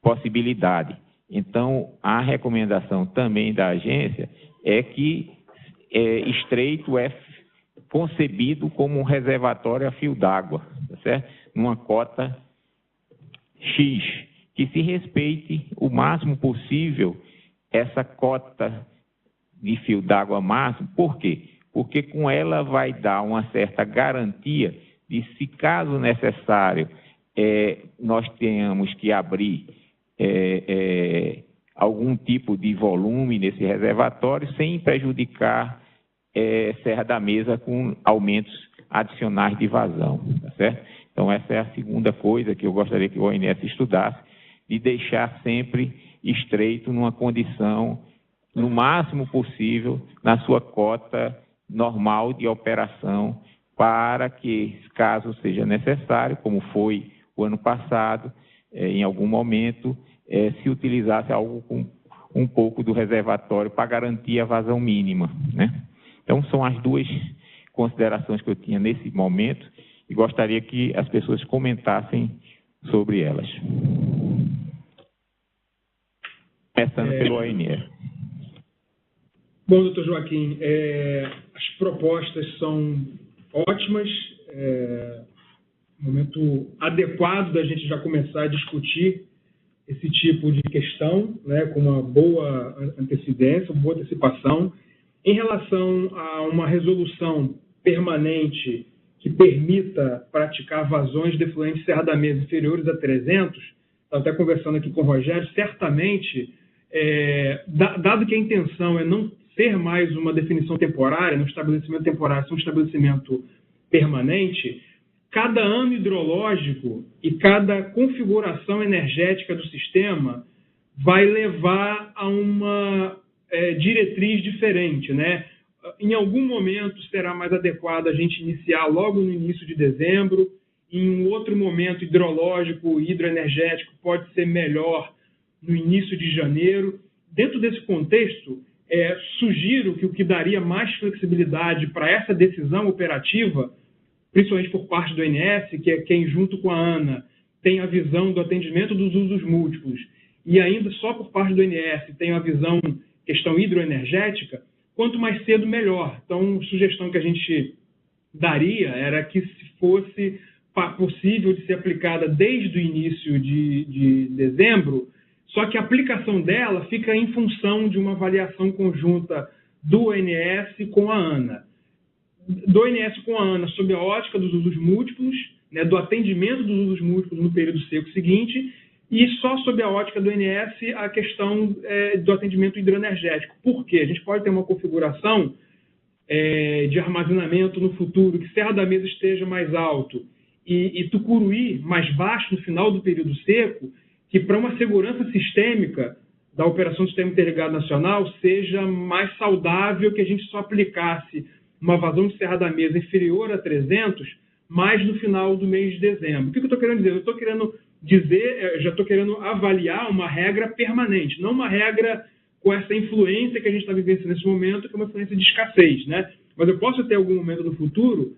possibilidade. Então, a recomendação também da agência é que Estreito é concebido como um reservatório a fio d'água, tá certo? Numa cota X, que se respeite o máximo possível essa cota de fio d'água máximo. Por quê? Porque com ela vai dar uma certa garantia de, se caso necessário, nós tenhamos que abrir algum tipo de volume nesse reservatório sem prejudicar Serra da Mesa com aumentos adicionais de vazão, tá certo? Então, essa é a segunda coisa que eu gostaria que o ONS estudasse, de deixar sempre estreito numa condição, no máximo possível, na sua cota normal de operação, para que, caso seja necessário, como foi o ano passado, em algum momento, se utilizasse algo com um pouco do reservatório para garantir a vazão mínima, né? Então, são as duas considerações que eu tinha nesse momento e gostaria que as pessoas comentassem sobre elas. Começando pelo ONS. Bom, doutor Joaquim, as propostas são ótimas, momento adequado da gente já começar a discutir esse tipo de questão, né, com uma boa antecedência, uma boa antecipação. Em relação a uma resolução permanente que permita praticar vazões de efluentes Serra da Mesa inferiores a 300, estava até conversando aqui com o Rogério, certamente, dado que a intenção é não ser mais uma definição temporária, um estabelecimento temporário, ser um estabelecimento permanente, cada ano hidrológico e cada configuração energética do sistema vai levar a uma diretriz diferente, né? Em algum momento será mais adequado a gente iniciar logo no início de dezembro, em um outro momento hidrológico e hidroenergético pode ser melhor no início de janeiro. Dentro desse contexto, sugiro que o que daria mais flexibilidade para essa decisão operativa, principalmente por parte do ONS, que é quem, junto com a ANA, tem a visão do atendimento dos usos múltiplos, e ainda só por parte do ONS tem a visão questão hidroenergética, quanto mais cedo, melhor. Então, a sugestão que a gente daria era que, se fosse possível de ser aplicada desde o início de dezembro, só que a aplicação dela fica em função de uma avaliação conjunta do ONS com a ANA. Do ONS com a ANA sob a ótica dos usos múltiplos, né, do atendimento dos usos múltiplos no período seco seguinte, e só sob a ótica do ONS a questão do atendimento hidroenergético. Por quê? A gente pode ter uma configuração de armazenamento no futuro que Serra da Mesa esteja mais alto e Tucuruí mais baixo no final do período seco, que para uma segurança sistêmica da operação do Sistema Interligado Nacional seja mais saudável que a gente só aplicasse uma vazão de Serra da Mesa inferior a 300 mais no final do mês de dezembro. O que eu estou querendo dizer? Eu estou querendo já estou querendo avaliar uma regra permanente, não uma regra com essa influência que a gente está vivenciando nesse momento, que é uma influência de escassez, né? Mas eu posso ter algum momento no futuro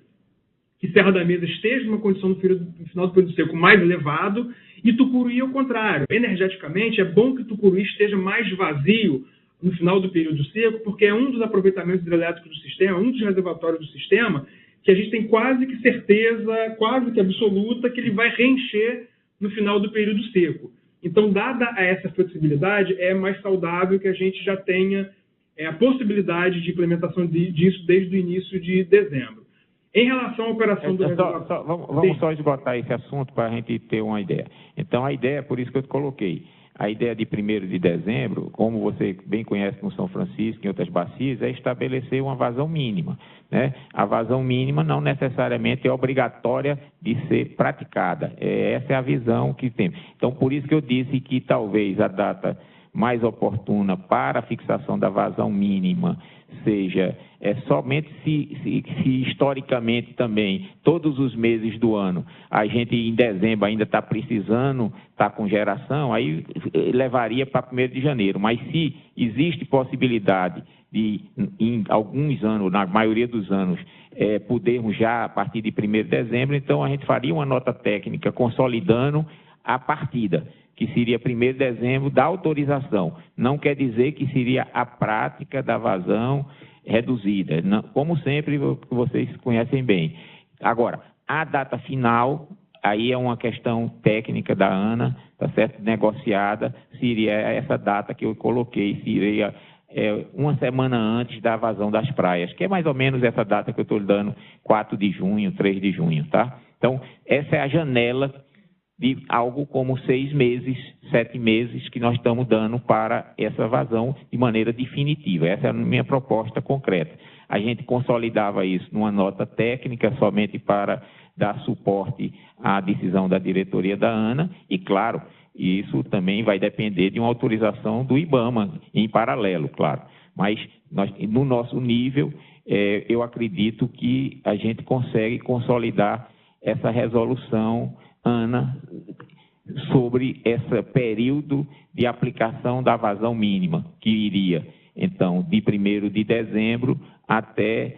que Serra da Mesa esteja numa condição no final do período seco mais elevado e Tucuruí ao contrário. Energeticamente, é bom que Tucuruí esteja mais vazio no final do período seco, porque é um dos aproveitamentos hidrelétricos do sistema, um dos reservatórios do sistema, que a gente tem quase que certeza, quase que absoluta, que ele vai reencher no final do período seco. Então, dada essa flexibilidade, é mais saudável que a gente já tenha a possibilidade de implementação disso desde o início de dezembro. Em relação à operação do reservatório... Vamos só esgotar esse assunto para a gente ter uma ideia. Então, a ideia, por isso que eu te coloquei, a ideia de 1º de dezembro, como você bem conhece no São Francisco e em outras bacias, é estabelecer uma vazão mínima, né? A vazão mínima não necessariamente é obrigatória de ser praticada. Essa é a visão que temos. Então, por isso que eu disse que talvez a data mais oportuna para a fixação da vazão mínima seja somente se historicamente também, todos os meses do ano, a gente em dezembro ainda está precisando, está com geração, aí levaria para 1º de janeiro. Mas se existe possibilidade de, em alguns anos, na maioria dos anos, podermos já a partir de 1º de dezembro, então a gente faria uma nota técnica consolidando a partida, que seria 1º de dezembro da autorização. Não quer dizer que seria a prática da vazão reduzida. Não, como sempre, vocês conhecem bem. Agora, a data final, aí é uma questão técnica da ANA, tá certo? Negociada, seria essa data que eu coloquei, seria uma semana antes da vazão das praias, que é mais ou menos essa data que eu estou dando, 4 de junho, 3 de junho, tá? Então, essa é a janela de algo como 6 meses, 7 meses que nós estamos dando para essa vazão de maneira definitiva. Essa é a minha proposta concreta. A gente consolidava isso numa nota técnica somente para dar suporte à decisão da diretoria da ANA e, claro, isso também vai depender de uma autorização do IBAMA em paralelo, claro. Mas no nosso nível, eu acredito que a gente consegue consolidar essa resolução, ANA, sobre esse período de aplicação da vazão mínima, que iria, então, de 1º de dezembro até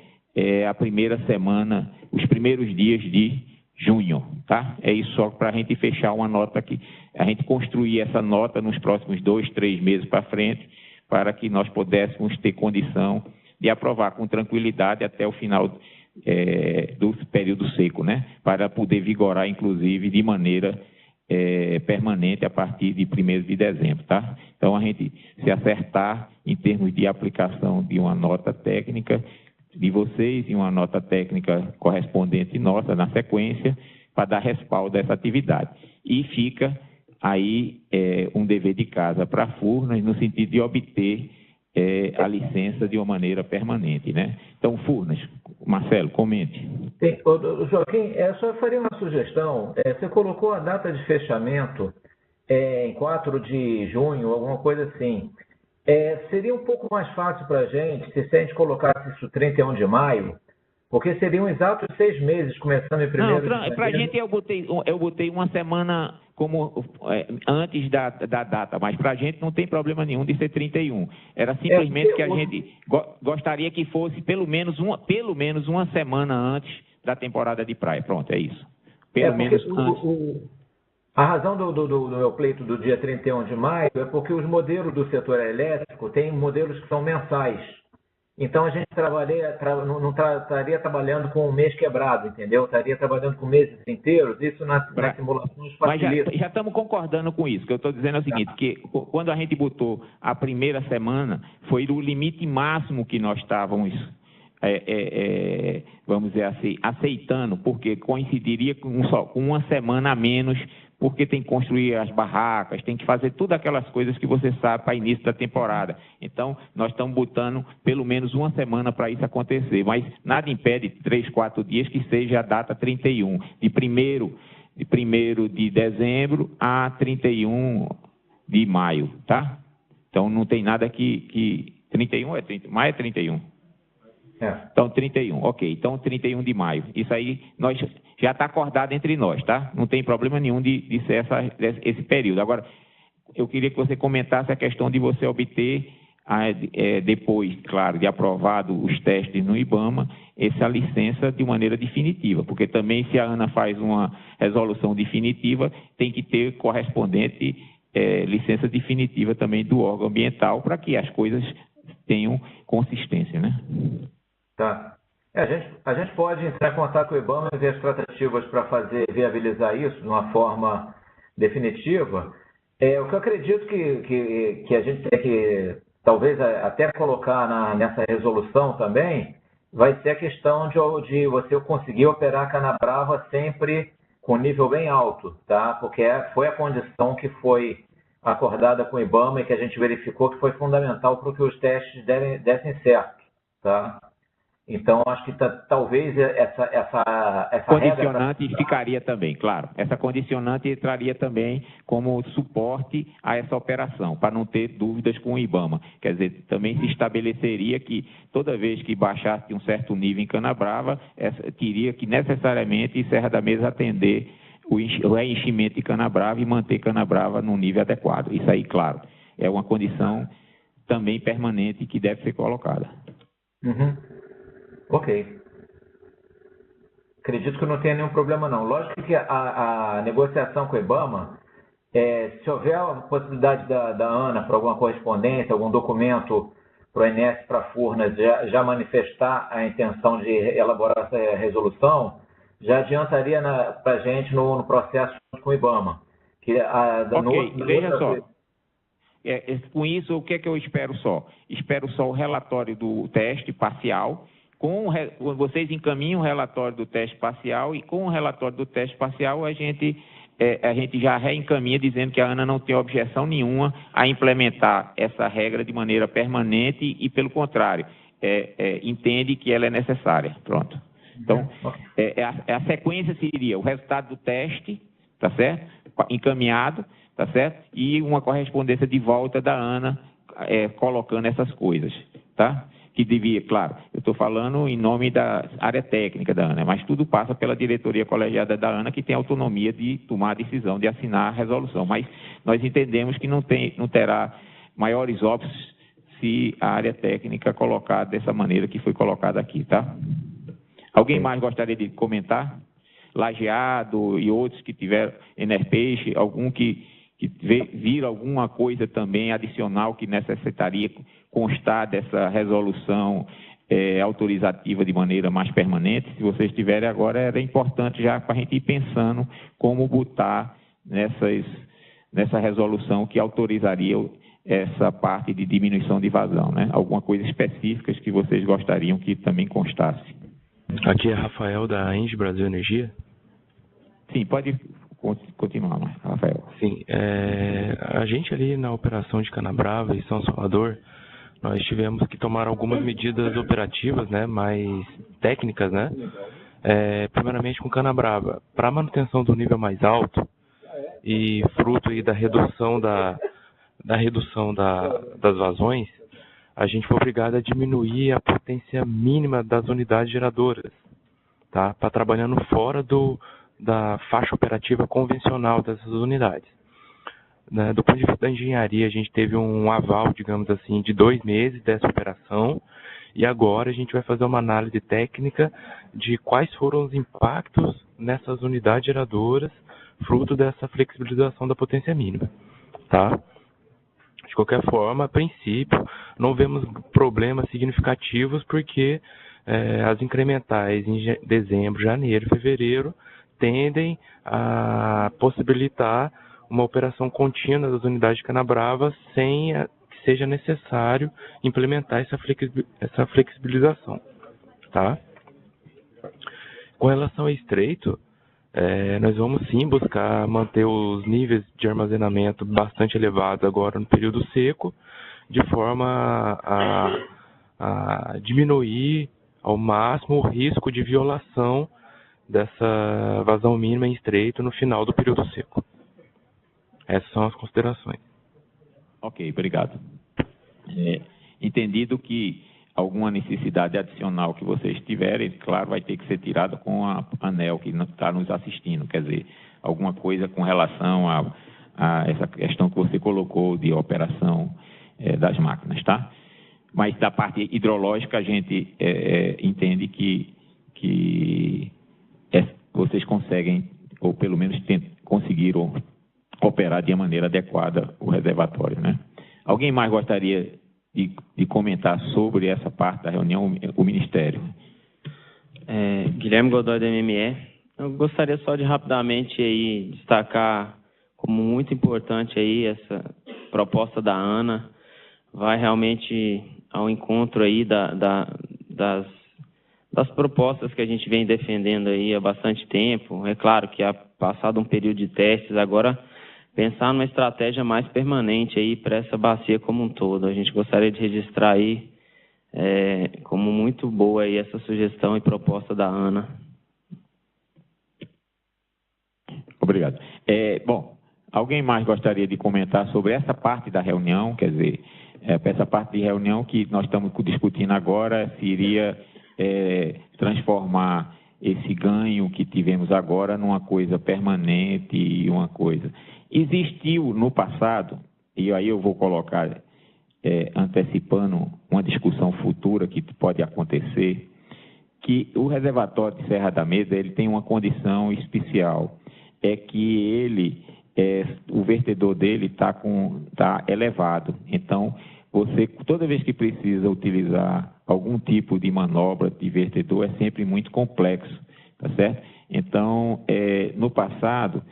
a primeira semana, os primeiros dias de junho, tá? É isso só para a gente fechar uma nota aqui, a gente construir essa nota nos próximos 2, 3 meses para frente, para que nós pudéssemos ter condição de aprovar com tranquilidade até o final do período seco, né? Para poder vigorar, inclusive, de maneira permanente a partir de 1º de dezembro, tá? Então, a gente se acertar em termos de aplicação de uma nota técnica de vocês e uma nota técnica correspondente nossa na sequência para dar respaldo a essa atividade. E fica aí um dever de casa para a Furnas no sentido de obter a licença de uma maneira permanente, né? Então, Furnas, Marcelo, comente. Sim, Joaquim, só faria uma sugestão. Você colocou a data de fechamento em 4 de junho, alguma coisa assim. Seria um pouco mais fácil para a gente se a gente colocasse isso 31 de maio, porque seriam exatos 6 meses, começando em 1º de janeiro. Para a gente eu botei uma semana como antes da data, mas para a gente não tem problema nenhum de ser 31. Era simplesmente que a gente gostaria que fosse pelo menos uma semana antes da temporada de praia. Pronto, é isso. Pelo menos antes. A razão do meu pleito do dia 31 de maio é porque os modelos do setor elétrico têm modelos que são mensais. Então, a gente não estaria trabalhando com um mês quebrado, entendeu? Estaria trabalhando com meses inteiros. Isso nas simulações facilita. Mas já estamos concordando com isso. O que eu estou dizendo é o seguinte, que quando a gente botou a primeira semana, foi o limite máximo que nós estávamos, vamos dizer assim, aceitando, porque coincidiria com uma semana a menos, porque tem que construir as barracas, tem que fazer todas aquelas coisas que você sabe para início da temporada. Então, nós estamos botando pelo menos uma semana para isso acontecer, mas nada impede 3, 4 dias que seja a data 31, de 1º de dezembro a 31 de maio, tá? Então, não tem nada que 31 maio é 31. Então, 31, ok. Então, 31 de maio. Isso aí, nós já está acordado entre nós, tá? Não tem problema nenhum de ser esse período. Agora, eu queria que você comentasse a questão de você obter, depois, claro, de aprovado os testes no IBAMA, essa licença de maneira definitiva, porque também, se a ANA faz uma resolução definitiva, tem que ter correspondente licença definitiva também do órgão ambiental para que as coisas tenham consistência, né? Tá. A gente pode entrar em contato com o IBAMA e ver as tratativas para viabilizar isso de uma forma definitiva. O que eu acredito que a gente tem que, talvez, até colocar nessa resolução também, vai ser a questão de você conseguir operar a Canabrava sempre com nível bem alto, tá? Porque foi a condição que foi acordada com o IBAMA e que a gente verificou que foi fundamental para que os testes dessem certo, tá? Então, acho que talvez essa condicionante ficaria também, claro. Essa condicionante entraria também como suporte a essa operação, para não ter dúvidas com o IBAMA. Quer dizer, também se estabeleceria que toda vez que baixasse um certo nível em Canabrava, teria que necessariamente Serra da Mesa atender o reenchimento de Canabrava e manter Canabrava no nível adequado. Isso aí, claro, é uma condição também permanente que deve ser colocada. Uhum. Ok. Acredito que não tenha nenhum problema, não. Lógico que a negociação com o IBAMA, se houver a possibilidade da ANA para alguma correspondência, algum documento para o INS, para a Furnas, já manifestar a intenção de elaborar essa resolução, já adiantaria para a gente no processo com o IBAMA. Veja só. Com isso, o que é que eu espero só? Espero só o relatório do teste parcial. Vocês encaminham o relatório do teste parcial e com o relatório do teste parcial a gente já reencaminha dizendo que a ANA não tem objeção nenhuma a implementar essa regra de maneira permanente e, pelo contrário, entende que ela é necessária. Pronto. Então, a sequência seria o resultado do teste, tá certo? Encaminhado, tá certo? E uma correspondência de volta da ANA colocando essas coisas, tá? Que devia, claro, eu estou falando em nome da área técnica da ANA, mas tudo passa pela diretoria colegiada da ANA, que tem autonomia de tomar a decisão de assinar a resolução. Mas nós entendemos que não terá maiores óbitos se a área técnica colocar dessa maneira que foi colocada aqui, tá? Alguém mais gostaria de comentar? Lajeado e outros que tiveram Enerpeixe, algum que viram alguma coisa também adicional que necessitaria constar dessa resolução autorizativa de maneira mais permanente. Se vocês tiverem agora, era importante já para a gente ir pensando como botar nessa resolução que autorizaria essa parte de diminuição de vazão, né? Alguma coisa específica que vocês gostariam que também constasse. Aqui é Rafael, da ENGIE Brasil Energia. Sim, pode continuar, Rafael. Sim, a gente ali na operação de Canabrava e São Salvador, nós tivemos que tomar algumas medidas operativas, né, mais técnicas, né, primeiramente com Canabrava, para manutenção do nível mais alto e fruto aí da redução das vazões, a gente foi obrigado a diminuir a potência mínima das unidades geradoras, tá, para trabalhando fora da faixa operativa convencional dessas unidades. Né, do ponto de vista da engenharia, a gente teve um aval, digamos assim, de 2 meses dessa operação, e agora a gente vai fazer uma análise técnica de quais foram os impactos nessas unidades geradoras, fruto dessa flexibilização da potência mínima. Tá? De qualquer forma, a princípio, não vemos problemas significativos, porque as incrementais em dezembro, janeiro e fevereiro tendem a possibilitar uma operação contínua das unidades de Canabrava sem que seja necessário implementar essa flexibilização. Tá? Com relação ao Estreito, nós vamos sim buscar manter os níveis de armazenamento bastante elevados agora no período seco, de forma a diminuir ao máximo o risco de violação dessa vazão mínima em Estreito no final do período seco. Essas são as considerações. Ok, obrigado. Entendido que alguma necessidade adicional que vocês tiverem, claro, vai ter que ser tirada com a ANEEL que está nos assistindo, quer dizer, alguma coisa com relação a essa questão que você colocou de operação das máquinas, tá? Mas da parte hidrológica a gente entende que vocês conseguem, ou pelo menos conseguiram operar de maneira adequada o reservatório, né? Alguém mais gostaria de comentar sobre essa parte da reunião, o Ministério? Guilherme Godoy, do MME. Eu gostaria só de rapidamente aí destacar como muito importante aí essa proposta da ANA, vai realmente ao encontro aí das propostas que a gente vem defendendo aí há bastante tempo. É claro que passado um período de testes, agora pensar numa estratégia mais permanente aí para essa bacia como um todo. A gente gostaria de registrar aí como muito boa aí essa sugestão e proposta da ANA. Obrigado. Bom, alguém mais gostaria de comentar sobre essa parte da reunião? Quer dizer, essa parte de reunião que nós estamos discutindo agora, se iria transformar esse ganho que tivemos agora numa coisa permanente e uma coisa... Existiu no passado, e aí eu vou colocar, antecipando uma discussão futura que pode acontecer, que o reservatório de Serra da Mesa ele tem uma condição especial, é que o vertedor dele está elevado. Então, você, toda vez que precisa utilizar algum tipo de manobra de vertedor, é sempre muito complexo. tá certo? Então, no passado,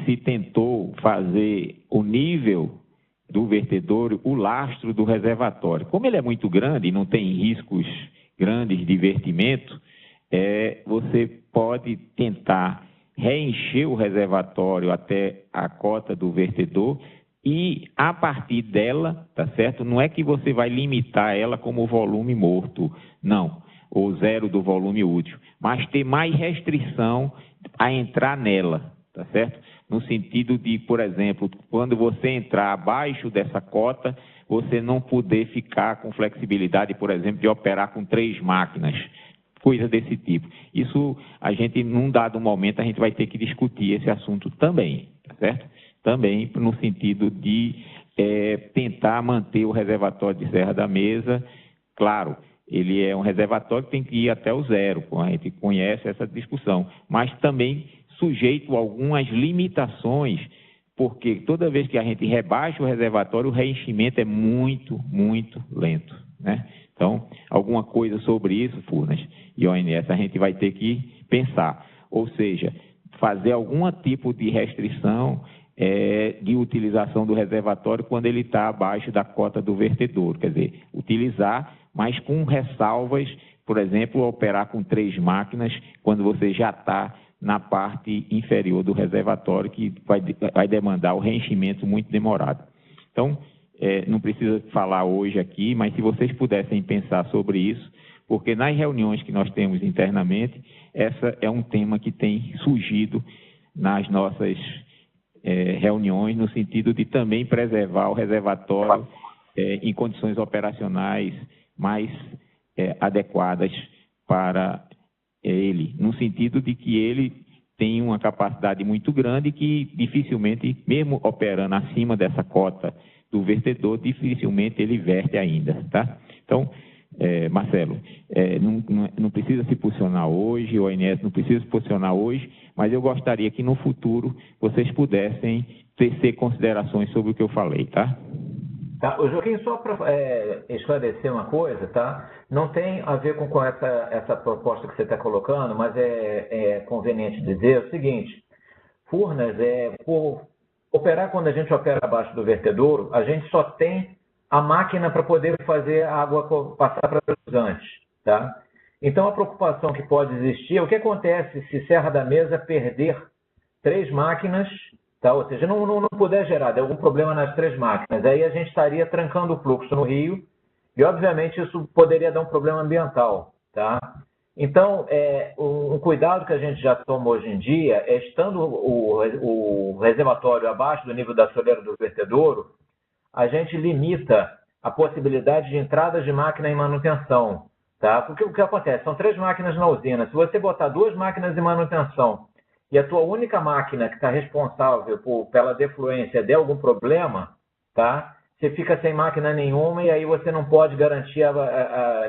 se tentou fazer o nível do vertedouro, o lastro do reservatório. Como ele é muito grande e não tem riscos grandes de vertimento, você pode tentar reencher o reservatório até a cota do vertedor e, a partir dela, tá certo? Não é que você vai limitar ela como volume morto, não, ou zero do volume útil, mas ter mais restrição a entrar nela, tá certo? No sentido de, por exemplo, quando você entrar abaixo dessa cota, você não poder ficar com flexibilidade, por exemplo, de operar com 3 máquinas, coisa desse tipo. Isso, a gente, num dado momento, a gente vai ter que discutir esse assunto também, tá certo? Também no sentido de tentar manter o reservatório de Serra da Mesa, claro, ele é um reservatório que tem que ir até o zero, a gente conhece essa discussão, mas também sujeito a algumas limitações, porque toda vez que a gente rebaixa o reservatório, o reenchimento é muito, muito lento, né? Então, alguma coisa sobre isso, Furnas e ONS, a gente vai ter que pensar, ou seja, fazer algum tipo de restrição de utilização do reservatório quando ele está abaixo da cota do vertedouro, quer dizer, utilizar, mas com ressalvas, por exemplo, operar com 3 máquinas quando você já está na parte inferior do reservatório, que vai demandar o reenchimento muito demorado. Então, não precisa falar hoje aqui, mas se vocês pudessem pensar sobre isso, porque nas reuniões que nós temos internamente, essa é um tema que tem surgido nas nossas reuniões, no sentido de também preservar o reservatório em condições operacionais mais adequadas para ele, no sentido de que ele tem uma capacidade muito grande que dificilmente, mesmo operando acima dessa cota do vertedor, dificilmente ele verte ainda, tá? Então, Marcelo, não precisa se posicionar hoje, o ONS não precisa se posicionar hoje, mas eu gostaria que no futuro vocês pudessem tecer considerações sobre o que eu falei, tá? Tá, Joaquim, só para esclarecer uma coisa, tá? Não tem a ver com essa proposta que você está colocando, mas é conveniente dizer o seguinte: Furnas, por operar quando a gente opera abaixo do vertedouro, a gente só tem a máquina para poder fazer a água passar para os antes, tá? Então, a preocupação que pode existir é o que acontece se Serra da Mesa perder 3 máquinas, tá? Ou seja, não puder gerar algum problema nas 3 máquinas. Aí a gente estaria trancando o fluxo no rio e, obviamente, isso poderia dar um problema ambiental, tá? Então, um cuidado que a gente já toma hoje em dia é, estando o reservatório abaixo do nível da soleira do vertedouro, a gente limita a possibilidade de entradas de máquina em manutenção, tá? Porque o que acontece? São 3 máquinas na usina. Se você botar 2 máquinas em manutenção e a tua única máquina que está responsável pela defluência der algum problema, tá? Você fica sem máquina nenhuma e aí você não pode garantir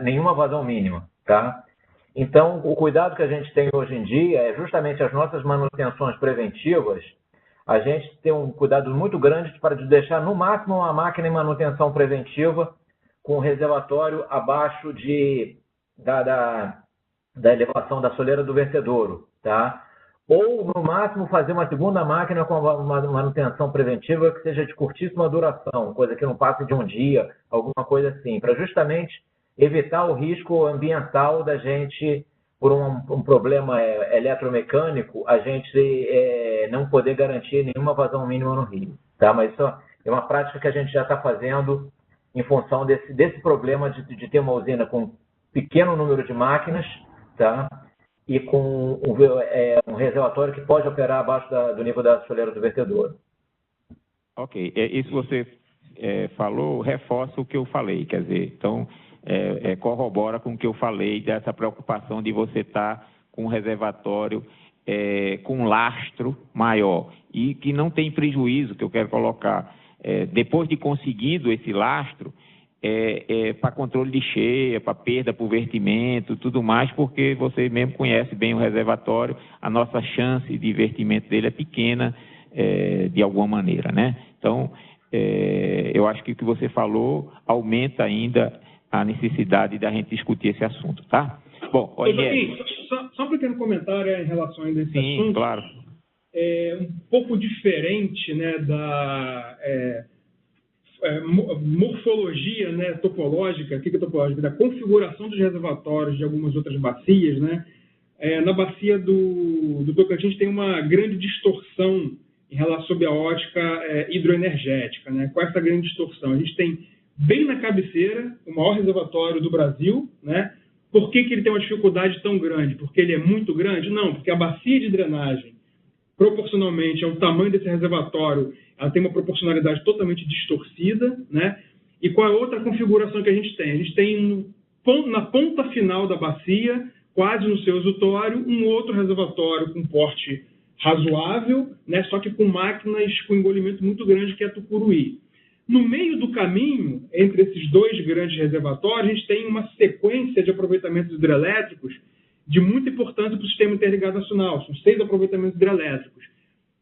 nenhuma vazão mínima, tá? Então, o cuidado que a gente tem hoje em dia é justamente as nossas manutenções preventivas. A gente tem um cuidado muito grande para deixar no máximo uma máquina em manutenção preventiva com o reservatório abaixo da elevação da soleira do vertedouro, tá? Ou, no máximo, fazer uma segunda máquina com uma manutenção preventiva que seja de curtíssima duração, coisa que não passe de um dia, alguma coisa assim, para justamente evitar o risco ambiental da gente, por um problema eletromecânico, a gente não poder garantir nenhuma vazão mínima no rio, tá? Mas isso é uma prática que a gente já está fazendo em função desse problema de ter uma usina com pequeno número de máquinas, tá? E com um reservatório que pode operar abaixo do nível da soleira do vertedouro. Ok, isso você falou, reforça o que eu falei, quer dizer, então corrobora com o que eu falei dessa preocupação de você estar com um reservatório com lastro maior e que não tem prejuízo, que eu quero colocar, depois de conseguido esse lastro, para controle de cheia, para perda por vertimento, tudo mais, porque você mesmo conhece bem o reservatório, a nossa chance de vertimento dele é pequena de alguma maneira, né? Então, eu acho que o que você falou aumenta ainda a necessidade da gente discutir esse assunto, tá? Bom, Joaquim, só um pequeno comentário em relação ainda a esse assunto. Sim, claro. É um pouco diferente, né, da morfologia, né, topológica, o que é topológica? Da configuração dos reservatórios de algumas outras bacias, né? Na bacia do Tocantins tem uma grande distorção em relação sobre a ótica hidroenergética, né? Qual é essa grande distorção? A gente tem bem na cabeceira o maior reservatório do Brasil, né? Por que ele tem uma dificuldade tão grande? Porque ele é muito grande? Não, porque a bacia de drenagem, proporcionalmente ao tamanho desse reservatório, ela tem uma proporcionalidade totalmente distorcida, né? E qual é a outra configuração que a gente tem? A gente tem na ponta final da bacia, quase no seu exutório, um outro reservatório com porte razoável, né? Só que com máquinas com engolimento muito grande, que é a Tucuruí. No meio do caminho, entre esses dois grandes reservatórios, a gente tem uma sequência de aproveitamentos hidrelétricos de muita importância para o Sistema Interligado Nacional. São 6 aproveitamentos hidrelétricos,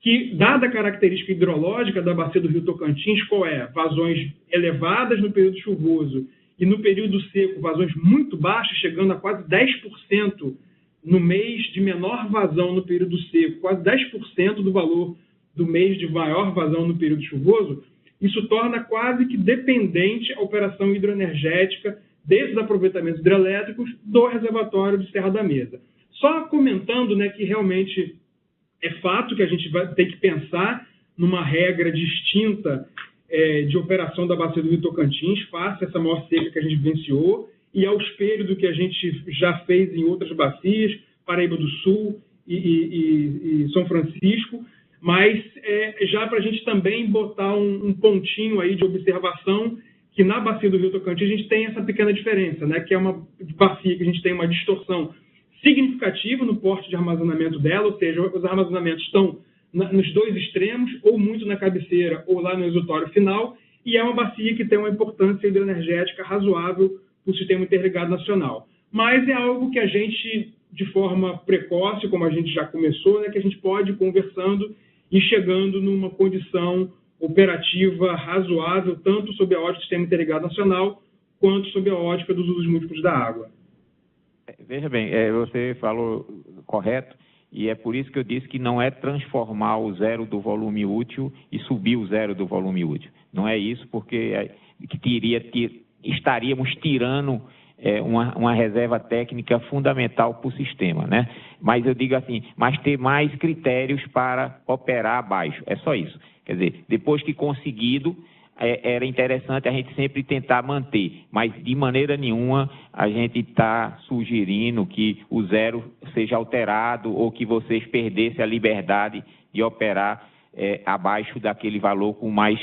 que, dada a característica hidrológica da bacia do Rio Tocantins, qual é? Vazões elevadas no período chuvoso e no período seco, vazões muito baixas, chegando a quase 10% no mês de menor vazão no período seco, quase 10% do valor do mês de maior vazão no período chuvoso. Isso torna quase que dependente a operação hidroenergética desses aproveitamentos hidrelétricos do reservatório de Serra da Mesa. Só comentando, né, que realmente é fato que a gente vai ter que pensar numa regra distinta de operação da bacia do Rio Tocantins, face a essa maior seca que a gente vivenciou, e ao espelho do que a gente já fez em outras bacias, Paraíba do Sul e São Francisco, mas já para a gente também botar um pontinho aí de observação, que na bacia do Rio Tocantins a gente tem essa pequena diferença, né, que é uma bacia que a gente tem uma distorção significativa no porte de armazenamento dela, ou seja, os armazenamentos estão nos dois extremos, ou muito na cabeceira, ou lá no exutório final, e é uma bacia que tem uma importância hidroenergética razoável para o Sistema Interligado Nacional. Mas é algo que a gente, de forma precoce, como a gente já começou, né, que a gente pode ir conversando e chegando numa condição operativa razoável, tanto sob a ótica do Sistema Interligado Nacional, quanto sob a ótica dos usos múltiplos da água. Veja bem, você falou correto, e é por isso que eu disse que não é transformar o zero do volume útil e subir o zero do volume útil. Não é isso, porque estaríamos tirando uma reserva técnica fundamental para o sistema, né? Mas eu digo assim, mas ter mais critérios para operar abaixo, é só isso. Quer dizer, depois que conseguido, era interessante a gente sempre tentar manter, mas de maneira nenhuma a gente está sugerindo que o zero seja alterado ou que vocês perdessem a liberdade de operar abaixo daquele valor com mais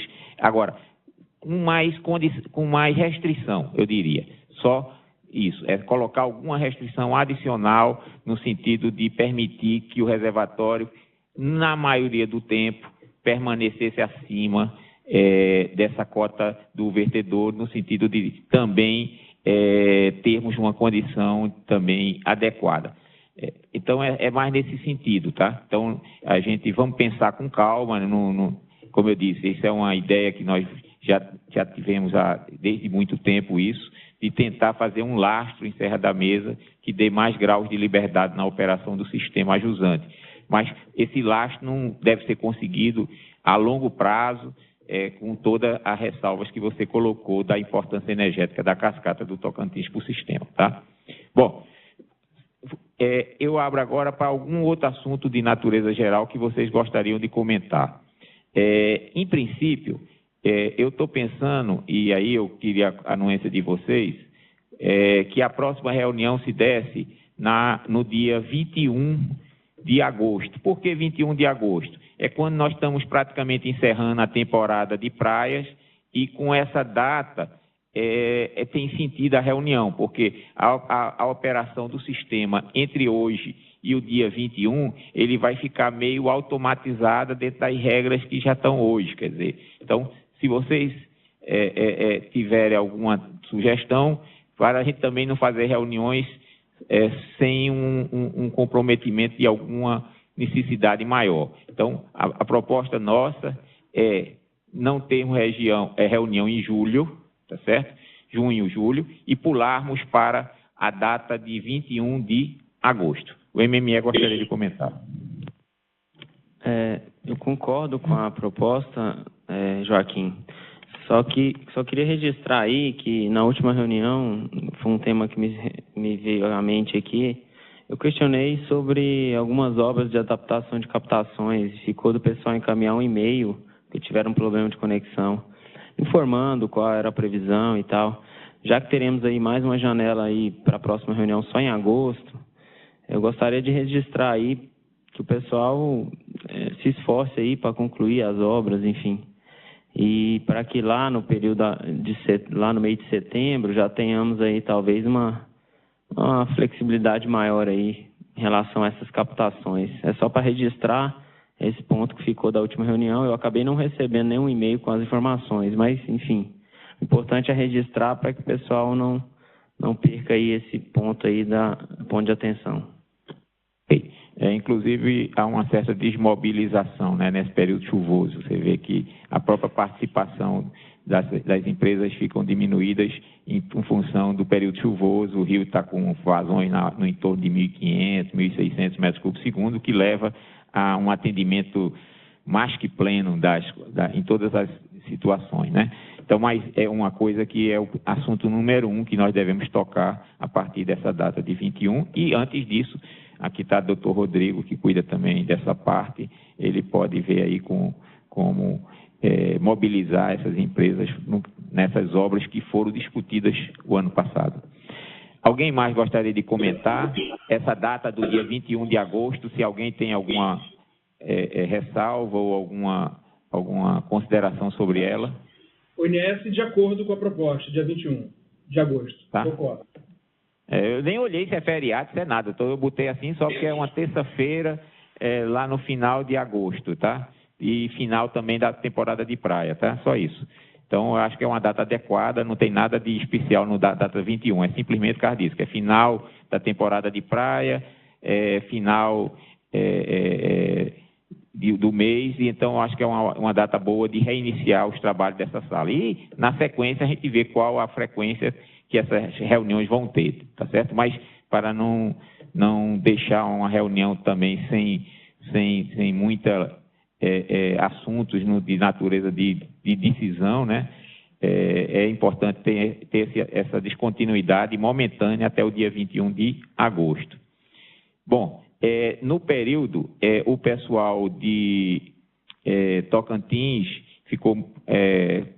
restrição, eu diria. Só isso, colocar alguma restrição adicional no sentido de permitir que o reservatório, na maioria do tempo, permanecesse acima dessa cota do vertedor, no sentido de também termos uma condição também adequada. Então, é mais nesse sentido, tá? Então, a gente vamos pensar com calma, como eu disse, isso é uma ideia que nós já tivemos desde muito tempo isso, de tentar fazer um lastro em Serra da Mesa que dê mais graus de liberdade na operação do sistema ajusante. Mas esse lastro não deve ser conseguido a longo prazo, com todas as ressalvas que você colocou da importância energética da cascata do Tocantins para o sistema, tá? Bom, eu abro agora para algum outro assunto de natureza geral que vocês gostariam de comentar. Em princípio, eu estou pensando, e aí eu queria a anuência de vocês, que a próxima reunião se desse no dia 21 de agosto. Por que 21 de agosto? É quando nós estamos praticamente encerrando a temporada de praias e com essa data tem sentido a reunião, porque a operação do sistema entre hoje e o dia 21, ele vai ficar meio automatizada dentro das regras que já estão hoje, quer dizer. Então, se vocês tiverem alguma sugestão, para a gente também não fazer reuniões sem um comprometimento de alguma necessidade maior. Então, a proposta nossa é não termos reunião em julho, tá certo? Junho, julho, e pularmos para a data de 21 de agosto. O MME gostaria de comentar. Eu concordo com a proposta, Joaquim. Só queria registrar aí que na última reunião, foi um tema que me veio à mente aqui, eu questionei sobre algumas obras de adaptação de captações, ficou do pessoal encaminhar um e-mail, que tiveram um problema de conexão, informando qual era a previsão e tal. Já que teremos aí mais uma janela aí para a próxima reunião só em agosto, eu gostaria de registrar aí que o pessoal se esforce aí para concluir as obras, enfim. E para que lá no período lá no mês de setembro já tenhamos aí talvez uma flexibilidade maior aí em relação a essas captações. É só para registrar esse ponto que ficou da última reunião. Eu acabei não recebendo nenhum e-mail com as informações, mas enfim, o importante é registrar para que o pessoal não perca aí esse ponto aí ponto de atenção. Inclusive, há uma certa desmobilização, né, nesse período chuvoso. Você vê que a própria participação das empresas ficam diminuídas em função do período chuvoso. O rio está com vazões no entorno de 1.500, 1.600 metros cúbicos por segundo, que leva a um atendimento mais que pleno em todas as situações, né? Então, mas é uma coisa que é o assunto número 1 que nós devemos tocar a partir dessa data de 21. E antes disso, aqui está o doutor Rodrigo, que cuida também dessa parte. Ele pode ver aí como mobilizar essas empresas nessas obras que foram discutidas o ano passado. Alguém mais gostaria de comentar essa data do dia 21 de agosto, se alguém tem alguma ressalva ou alguma consideração sobre ela? O INES de acordo com a proposta, dia 21 de agosto. Tá. Concordo. Eu nem olhei se é feriado, se é nada. Então, eu botei assim só porque é uma terça-feira lá no final de agosto, tá? E final também da temporada de praia, tá? Só isso. Então, eu acho que é uma data adequada, não tem nada de especial no data 21, é simplesmente por causa disso, que é final da temporada de praia, final do mês, e então eu acho que é uma data boa de reiniciar os trabalhos dessa sala. E, na sequência, a gente vê qual a frequência que essas reuniões vão ter, tá certo? Mas para não deixar uma reunião também sem muita assuntos de natureza de decisão, né? É importante ter essa descontinuidade momentânea até o dia 21 de agosto. Bom, no período, o pessoal de Tocantins ficou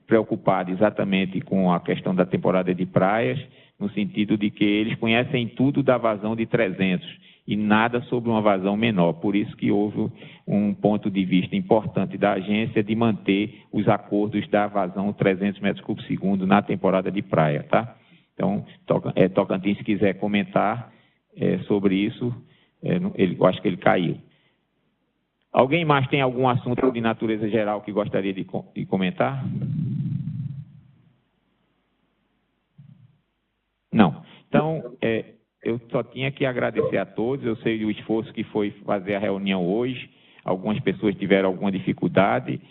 preocupado exatamente com a questão da temporada de praias, no sentido de que eles conhecem tudo da vazão de 300 e nada sobre uma vazão menor. Por isso que houve um ponto de vista importante da agência de manter os acordos da vazão 300 metros cúbicos por segundo na temporada de praia, tá? Então, Tocantins, se quiser comentar sobre isso, eu acho que ele caiu. Alguém mais tem algum assunto de natureza geral que gostaria de comentar? Não. Então, eu só tinha que agradecer a todos. Eu sei o esforço que foi fazer a reunião hoje. Algumas pessoas tiveram alguma dificuldade,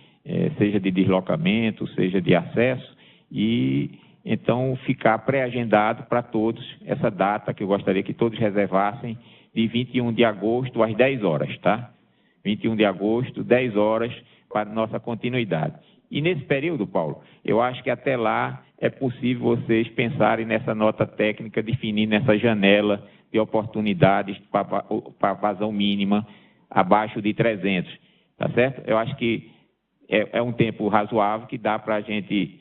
seja de deslocamento, seja de acesso, e então ficar pré-agendado para todos essa data que eu gostaria que todos reservassem, de 21 de agosto às 10 horas, tá? 21 de agosto, 10 horas, para nossa continuidade. E nesse período, Paulo, eu acho que até lá é possível vocês pensarem nessa nota técnica, definindo essa janela de oportunidades para vazão mínima abaixo de 300, tá certo? Eu acho que é um tempo razoável que dá para a gente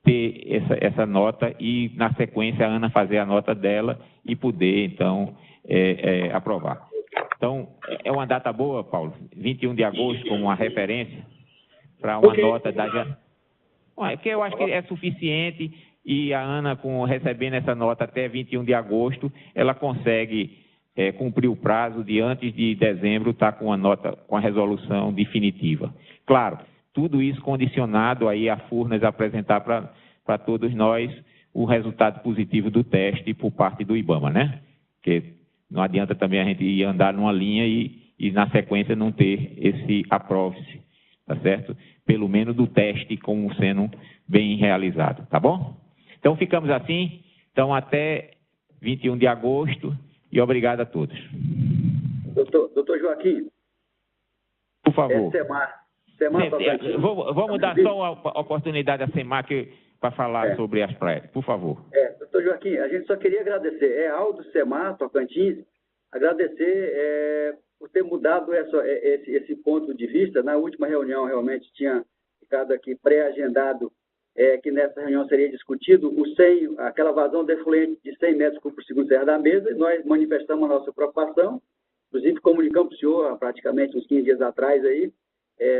ter essa nota e, na sequência, a Ana fazer a nota dela e poder, então, aprovar. Então, é uma data boa, Paulo? 21 de agosto como uma referência para uma nota da janela? Porque eu acho que é suficiente e a Ana, recebendo essa nota até 21 de agosto, ela consegue cumprir o prazo de antes de dezembro estar com a nota, com a resolução definitiva. Claro, tudo isso condicionado aí a Furnas apresentar para todos nós o resultado positivo do teste por parte do IBAMA, né? Porque não adianta também a gente ir andar numa linha e na sequência não ter esse aprove-se, tá certo? Pelo menos do teste como sendo bem realizado, tá bom? Então ficamos assim, Então, até 21 de agosto e obrigado a todos. Doutor Joaquim. Por favor. Semar Tocantins. Vamos dar só a oportunidade à Semar para falar sobre as praias, por favor. Doutor Joaquim, a gente só queria agradecer, Aldo Semar Tocantins, agradecer por ter mudado esse ponto de vista. Na última reunião, realmente, tinha ficado aqui pré-agendado que nessa reunião seria discutido aquela vazão defluente de 100 metros por segundo Serra da Mesa, e nós manifestamos a nossa preocupação, inclusive comunicamos para o senhor, há praticamente uns 15 dias atrás, aí,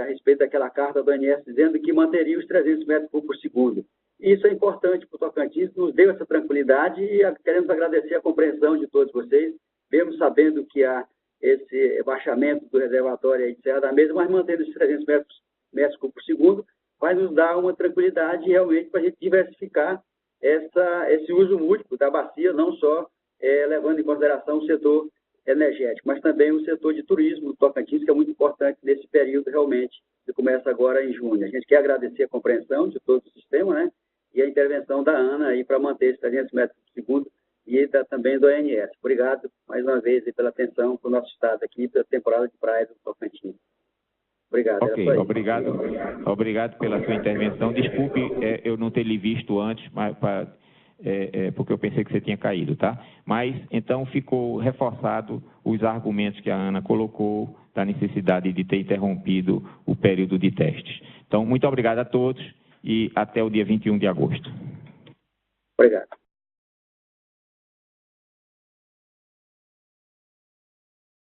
a respeito daquela carta do ONS dizendo que manteria os 300 metros por segundo. E isso é importante para o Tocantins, nos deu essa tranquilidade e queremos agradecer a compreensão de todos vocês, mesmo sabendo que há esse baixamento do reservatório aí de Serra da Mesa, mas mantendo os 300 metros por segundo, vai nos dar uma tranquilidade realmente para a gente diversificar esse uso múltiplo da bacia, não só levando em consideração o setor energético, mas também o setor de turismo do Tocantins, que é muito importante nesse período realmente, que começa agora em junho. A gente quer agradecer a compreensão de todo o sistema, né, e a intervenção da ANA aí para manter esses 300 metros por segundo e também do ONS. Obrigado mais uma vez pela atenção para o nosso estado aqui, pela temporada de praia do Tocantins. Obrigado. Ok, obrigado pela sua intervenção. Desculpe eu não ter lhe visto antes, porque eu pensei que você tinha caído, tá? Mas, então, ficou reforçado os argumentos que a Ana colocou da necessidade de ter interrompido o período de testes. Então, muito obrigado a todos e até o dia 21 de agosto. Obrigado.